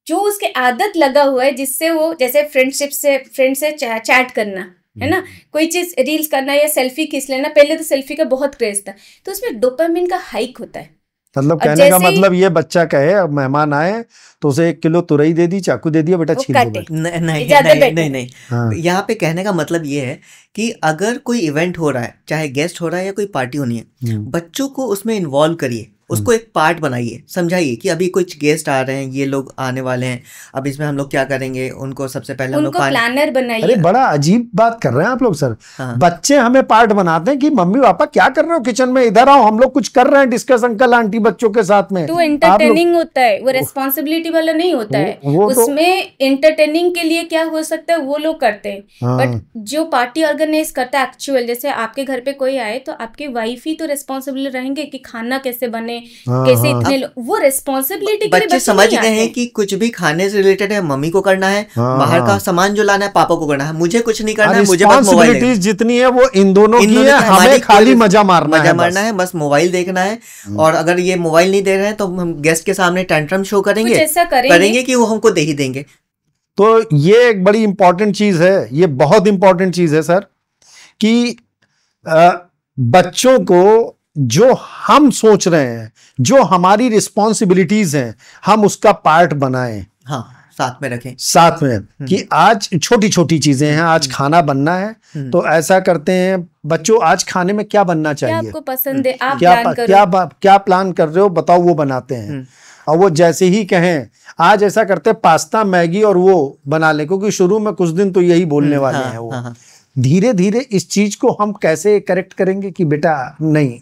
जो उसके आदत लगा हुआ है जिससे वो, जैसे फ्रेंड से चैट करना है ना, कोई चीज रील्स करना या सेल्फी खींच लेना, पहले तो सेल्फी का बहुत क्रेज था, तो उसमें डोपामिन का हाइक होता है। मतलब कहने का मतलब ये बच्चा कहे अब मेहमान आए तो उसे 1 किलो तुरई दे दी, चाकू दे दिया, बेटा छील दो। नहीं हाँ। यहाँ पे कहने का मतलब ये है कि अगर कोई इवेंट हो रहा है, चाहे गेस्ट हो रहा है या कोई पार्टी होनी है, बच्चों को उसमें इन्वॉल्व करिए, उसको एक पार्ट बनाइए, समझाइए कि अभी कुछ गेस्ट आ रहे हैं, ये लोग आने वाले हैं, अब इसमें हम लोग क्या करेंगे, उनको सबसे पहले हम लोग प्लानर बनाइए। अरे बड़ा अजीब बात कर रहे हैं आप लोग सर। हाँ। बच्चे हमें पार्ट बनाते हैं कि मम्मी पापा क्या कर रहे हो किचन में, इधर आओ, हम लोग कुछ कर रहे हैं डिस्कस अंकल आंटी बच्चों के साथ में। तो एंटरटेनिंग होता है, वो रेस्पॉन्सिबिलिटी वाला नहीं होता है। उसमें एंटरटेनिंग के लिए क्या हो सकता है वो लोग करते हैं, बट जो पार्टी ऑर्गेनाइज करता है एक्चुअल, जैसे आपके घर पे कोई आए तो आपके वाइफ ही तो रेस्पॉन्सिबल रहेंगे कि खाना कैसे बने, कैसे इतने वो रेस्पॉन्सिबिलिटी के लिए बच्चे समझ गए हैं कि कुछ भी खाने से रिलेटेड है मम्मी को करना है, बाहर का सामान जो लाना है पापा को करना है, मुझे कुछ नहीं करना है, मुझे बस मोबाइल जितनी है वो इन दोनों की है, हमें खाली मजा मारना है, बस मोबाइल देखना है। और अगर ये मोबाइल नहीं दे रहे हैं तो हम गेस्ट के सामने टेंट्रम शो करेंगे कि वो हमको दे ही देंगे। तो ये एक बड़ी इंपॉर्टेंट चीज है, ये बहुत इंपॉर्टेंट चीज है सर, कि बच्चों को जो हम सोच रहे हैं, जो हमारी रिस्पॉन्सिबिलिटीज हैं, हम उसका पार्ट बनाएं। हाँ, साथ में रखें, साथ में कि आज छोटी छोटी चीजें हैं, आज खाना बनना है तो ऐसा करते हैं बच्चों, आज खाने में क्या बनना चाहिए, क्या आपको पसंद है, आप क्या प्लान कर रहे हो बताओ, वो बनाते हैं। और वो जैसे ही कहें आज ऐसा करते हैं पास्ता मैगी और वो बना ले, क्योंकि शुरू में कुछ दिन तो यही बोलने वाले हैं वो। धीरे धीरे इस चीज को हम कैसे करेक्ट करेंगे कि बेटा नहीं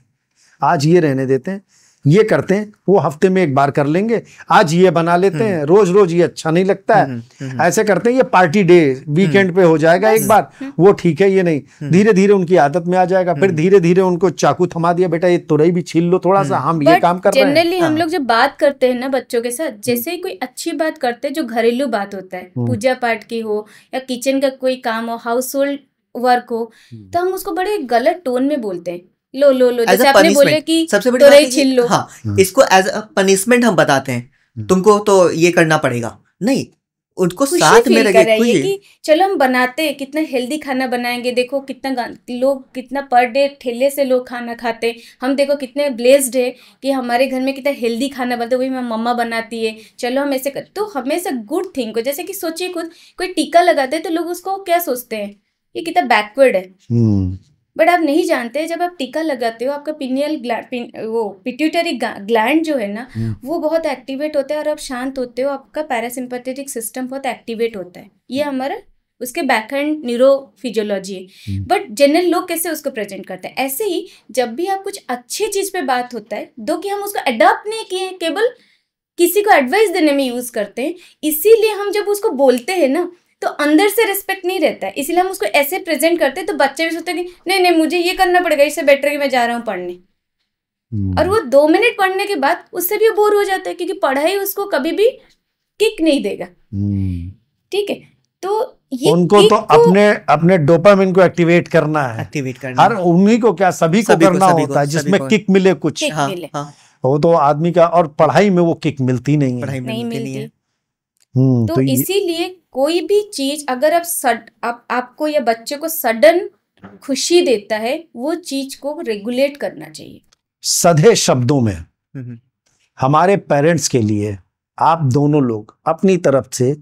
आज ये रहने देते हैं, ये करते हैं, वो हफ्ते में एक बार कर लेंगे, आज ये बना लेते हैं, रोज रोज ये अच्छा नहीं लगता है, ऐसे करते हैं, ये पार्टी डे वीकेंड पे हो जाएगा एक बार, वो ठीक है, ये नहीं, धीरे धीरे उनकी आदत में आ जाएगा। फिर धीरे धीरे उनको चाकू थमा दिया, बेटा ये तुरई भी छील लो थोड़ा सा, हम ये काम कर रहे हैं। जनरली हम लोग जब बात करते हैं ना बच्चों के साथ, जैसे ही कोई अच्छी बात करते हैं जो घरेलू बात होता है, पूजा पाठ की हो या किचन का कोई काम हो, हाउस होल्ड वर्क हो, तो हम उसको बड़े गलत टोन में बोलते हैं, लो जैसे आपने बोले कि सबसे बड़ी बात छील लो। हाँ, इसको एज अ पनिशमेंट हम बताते हैं, तुमको तो ये करना पड़ेगा, नहीं, उनको साथ में रखे कि चलो हम बनाते हैं, कितना हेल्दी खाना बनाएंगे, देखो कितना लोग, कितना पर डे ठेले से लोग खाना खाते हैं, हम देखो कितने ब्लेस्ड है कि हमारे घर में कितना हेल्दी खाना बनता है, वही मम्मा बनाती है, चलो हम ऐसे कर। तो हमेशा गुड थिंग को, जैसे कि सोचिए खुद कोई टीका लगाते हैं तो लोग उसको क्या सोचते हैं, ये कितना बैकवर्ड है, बट आप नहीं जानते जब आप टीका लगाते हो आपका पिट्यूटरी ग्लैंड जो है ना वो बहुत एक्टिवेट होता है और आप शांत होते हो, आपका पैरासिम्पैथेटिक सिस्टम बहुत एक्टिवेट होता है, ये हमारा उसके बैकएंड न्यूरोफिजियोलॉजी है। बट जनरल लोग कैसे उसको प्रेजेंट करते हैं, ऐसे ही जब भी आप कुछ अच्छी चीज पे बात होता है, दो कि हम उसको अडॉप्ट नहीं किए, केवल किसी को एडवाइस देने में यूज करते हैं, इसीलिए हम जब उसको बोलते हैं ना तो अंदर से रिस्पेक्ट नहीं रहता है, इसीलिए हम उसको ऐसे प्रेजेंट करते हैं, तो बच्चे भी सोचते हैं कि नहीं मुझे ये करना पड़ेगा, इससे बेटर कि मैं जा रहा हूँ पढ़ने, और वो 2 मिनट पढ़ने के बाद उससे भी बोर हो जाता है, क्योंकि पढ़ाई उसको कभी भी किक नहीं देगा। ठीक है, तो ये उनको तो अपने डोपामिन को एक्टिवेट करना है, हर उन्हीं को क्या सभी को करना होता है जिसमें किक मिले कुछ। वो तो आदमी का, और पढ़ाई में वो किक मिलती नहीं है। तो इसीलिए कोई भी चीज अगर आपको या बच्चे को सडन खुशी देता है, वो चीज को रेगुलेट करना चाहिए। सधे शब्दों में हमारे पेरेंट्स के लिए आप दोनों लोग अपनी तरफ से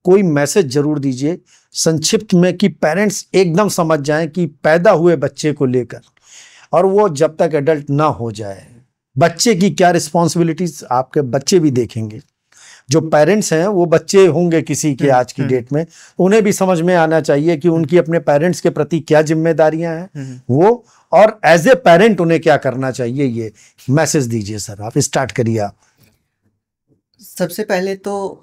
कोई मैसेज जरूर दीजिए संक्षिप्त में, कि पेरेंट्स एकदम समझ जाएं कि पैदा हुए बच्चे को लेकर और वो जब तक एडल्ट ना हो जाए, बच्चे की क्या रिस्पॉन्सिबिलिटीज आपके बच्चे भी देखेंगे, जो पेरेंट्स हैं वो बच्चे होंगे किसी के आज की डेट में, उन्हें भी समझ में आना चाहिए कि उनकी अपने पेरेंट्स के प्रति क्या जिम्मेदारियां हैं वो, और एज ए पेरेंट उन्हें क्या करना चाहिए। ये मैसेज दीजिए सर, आप स्टार्ट करिए। आप सबसे पहले तो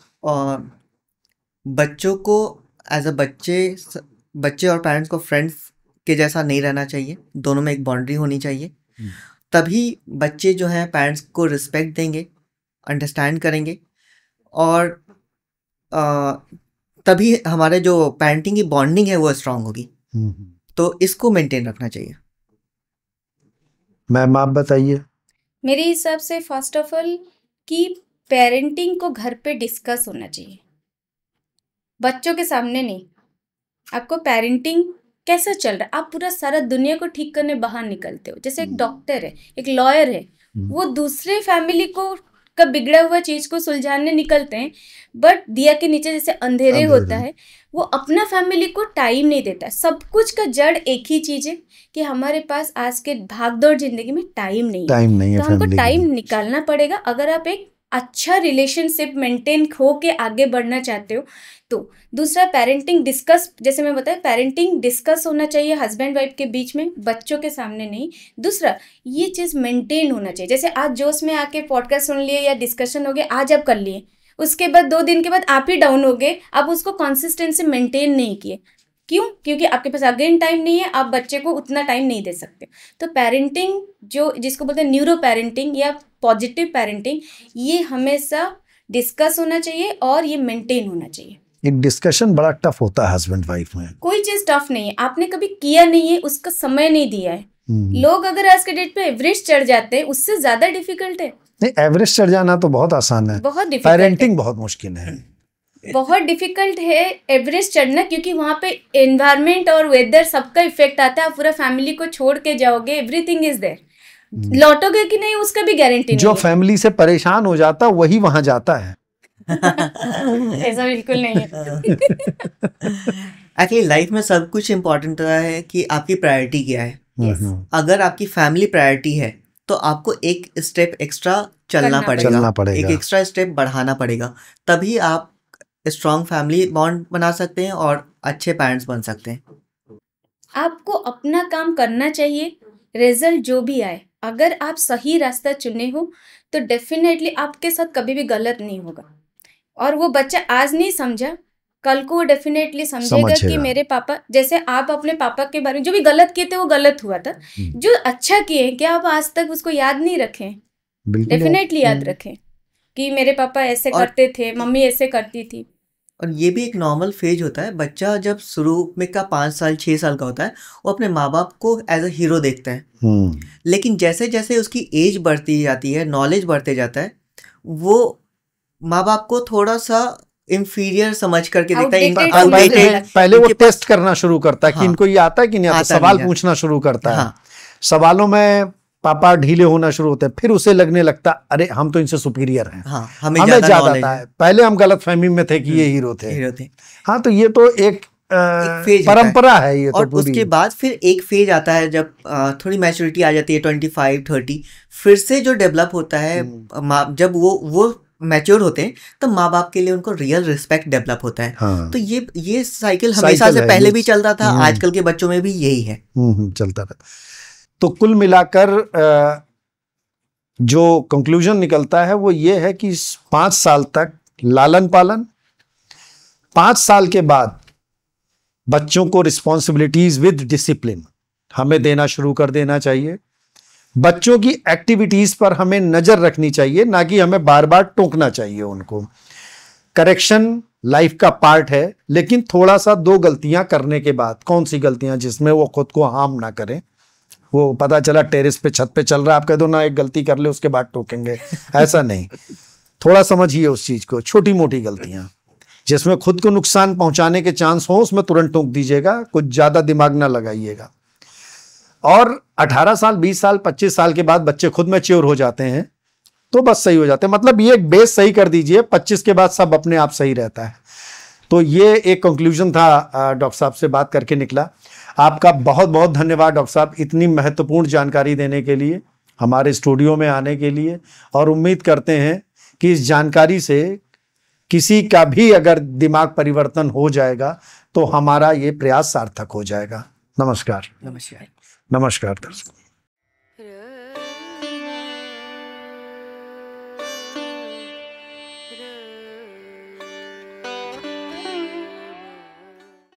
बच्चों को एज अ बच्चे और पेरेंट्स को फ्रेंड्स के जैसा नहीं रहना चाहिए, दोनों में एक बाउंड्री होनी चाहिए। तभी बच्चे जो हैं पेरेंट्स को रिस्पेक्ट देंगे, अंडरस्टैंड करेंगे, और तभी हमारे जो पेरेंटिंग की बॉन्डिंग है वो स्ट्रांग होगी। तो इसको मेंटेन रखना चाहिए। मैम आप बताइए। मेरे हिसाब से फर्स्ट ऑफ ऑल कि पेरेंटिंग को घर पे डिस्कस होना चाहिए, बच्चों के सामने नहीं। आपको पेरेंटिंग कैसा चल रहा है, आप पूरा सारा दुनिया को ठीक करने बाहर निकलते हो। जैसे एक डॉक्टर है, एक लॉयर है, वो दूसरे फैमिली को का बिगड़ा हुआ चीज को सुलझाने निकलते हैं, बट दिया के नीचे जैसे अंधेरे होता है, वो अपना फैमिली को टाइम नहीं देता। सब कुछ का जड़ एक ही चीज है कि हमारे पास आज के भागदौड़ जिंदगी में टाइम नहीं है, तो हमको टाइम निकालना पड़ेगा। अगर आप एक अच्छा रिलेशनशिप मेंटेन हो के आगे बढ़ना चाहते हो तो। दूसरा, पेरेंटिंग डिस्कस, जैसे मैं बताया, पेरेंटिंग डिस्कस होना चाहिए हस्बैंड वाइफ के बीच में, बच्चों के सामने नहीं। दूसरा, ये चीज़ मेंटेन होना चाहिए। जैसे आज जोश में आके पॉडकास्ट सुन लिए या डिस्कशन हो गया, आज आप कर लिए, उसके बाद 2 दिन के बाद आप ही डाउन हो गए, आप उसको कंसिस्टेंसी मेंटेन नहीं किए। क्यों? क्योंकि आपके पास अगेन टाइम नहीं है, आप बच्चे को उतना टाइम नहीं दे सकते। तो पेरेंटिंग जो जिसको बोलते हैं न्यूरो पेरेंटिंग या पॉजिटिव पेरेंटिंग, ये हमेशा डिस्कस होना चाहिए और ये मेंटेन होना चाहिए। एक डिस्कशन बड़ा टफ होता है हस्बैंड वाइफ में। कोई चीज टफ नहीं है, आपने कभी किया नहीं है, उसका समय नहीं दिया है। लोग अगर आज के डेट पे एवरेज चढ़ जाते हैं, उससे ज्यादा डिफिकल्ट है। नहीं, एवरेज चढ़ जाना तो बहुत आसान है, बहुत डिफिकल्ट। पेरेंटिंग बहुत मुश्किल है, बहुत डिफिकल्ट है एवरेज चढ़ना, क्योंकि वहाँ पे एनवायरनमेंट और वेदर सबका इफेक्ट आता है। आप पूरा फैमिली को छोड़ के जाओगे, एवरीथिंग इज देयर, लौटोगे कि नहीं उसका भी गारंटी नहीं। जो फैमिली से परेशान हो जाता वही वहां जाता है। ऐसा बिल्कुल नहीं है। एक्चुअली लाइफ में सब कुछ इम्पोर्टेंट है कि आपकी प्रायोरिटी क्या है। अगर आपकी फैमिली प्रायोरिटी है तो आपको एक स्टेप एक्स्ट्रा चलना पड़ेगा, एक एक्स्ट्रा स्टेप बढ़ाना पड़ेगा, तभी आप स्ट्रॉन्ग फैमिली बॉन्ड बना सकते हैं और अच्छे पेरेंट्स बन सकते हैं। आपको अपना काम करना चाहिए, रिजल्ट जो भी आए, अगर आप सही रास्ता चुने हो तो डेफिनेटली आपके साथ कभी भी गलत नहीं होगा। और वो बच्चा आज नहीं समझा, कल को वो डेफिनेटली समझेगा कि मेरे पापा, जैसे आप अपने पापा के बारे में जो भी गलत किए थे वो गलत हुआ था, जो अच्छा किए क्या आप आज तक उसको याद नहीं रखें? डेफिनेटली याद रखें कि मेरे पापा ऐसे करते थे, मम्मी ऐसे करती थी। और ये भी एक नॉर्मल फेज होता है। बच्चा जब शुरू में का 5 साल 6 साल का होता है, वो अपने माँ बाप को एज अ हीरो देखता है, लेकिन जैसे जैसे उसकी एज बढ़ती जाती है, नॉलेज बढ़ते जाता है, वो माँ बाप को थोड़ा सा इंफीरियर समझ करके देखता है। पहले वो टेस्ट करना शुरू करता है कि इनको ये आता है कि नहीं आता, सवाल पूछना शुरू करता है। सवालों में पापा ढीले होना शुरू होते हैं, फिर उसे लगने लगता अरे हम तो इनसे सुपीरियर हैं, हमें ज्यादा आता है। पहले हम गलतफहमी में थे कि ये हीरो थे। हाँ, तो ये तो एक परंपरा है ये। और तो उसके बाद फिर एक फेज आता है जब थोड़ी मैच्योरिटी आ जाती है, 25-30, फिर से जो डेवलप होता है, जब वो मैच्योर होते हैं तब माँ बाप के लिए उनको रियल रिस्पेक्ट डेवलप होता है। हाँ। तो ये साइकिल हमेशा से पहले भी चलता था, आजकल के बच्चों में भी यही है, चलता रहता। तो कुल मिलाकर जो कंक्लूजन निकलता है वो ये है कि 5 साल तक लालन पालन, 5 साल के बाद बच्चों को रिस्पॉन्सिबिलिटीज विद डिसिप्लिन हमें देना शुरू कर देना चाहिए। बच्चों की एक्टिविटीज पर हमें नजर रखनी चाहिए, ना कि हमें बार बार टोकना चाहिए उनको। करेक्शन लाइफ का पार्ट है, लेकिन थोड़ा सा 2 गलतियां करने के बाद, कौन सी गलतियां जिसमें वो खुद को हार्म ना करें। वो पता चला टेरेस पे छत पे चल रहा है, आप कह दो ना एक गलती कर ले उसके बाद टोकेंगे, ऐसा नहीं। थोड़ा समझिए उस चीज को, छोटी मोटी गलतियां जिसमें खुद को नुकसान पहुंचाने के चांस हो उसमें तुरंत टोक दीजिएगा, कुछ ज्यादा दिमाग ना लगाइएगा। और 18 साल 20 साल 25 साल के बाद बच्चे खुद मैच्योर हो जाते हैं तो बस सही हो जाते हैं। मतलब ये एक बेस सही कर दीजिए, 25 के बाद सब अपने आप सही रहता है। तो ये एक कंक्लूजन था, डॉक्टर साहब से बात करके निकला। आपका बहुत बहुत धन्यवाद डॉक्टर साहब, इतनी महत्वपूर्ण जानकारी देने के लिए, हमारे स्टूडियो में आने के लिए। और उम्मीद करते हैं कि इस जानकारी से किसी का भी अगर दिमाग परिवर्तन हो जाएगा तो हमारा ये प्रयास सार्थक हो जाएगा। नमस्कार। नमस्कार। नमस्कार दर्शक।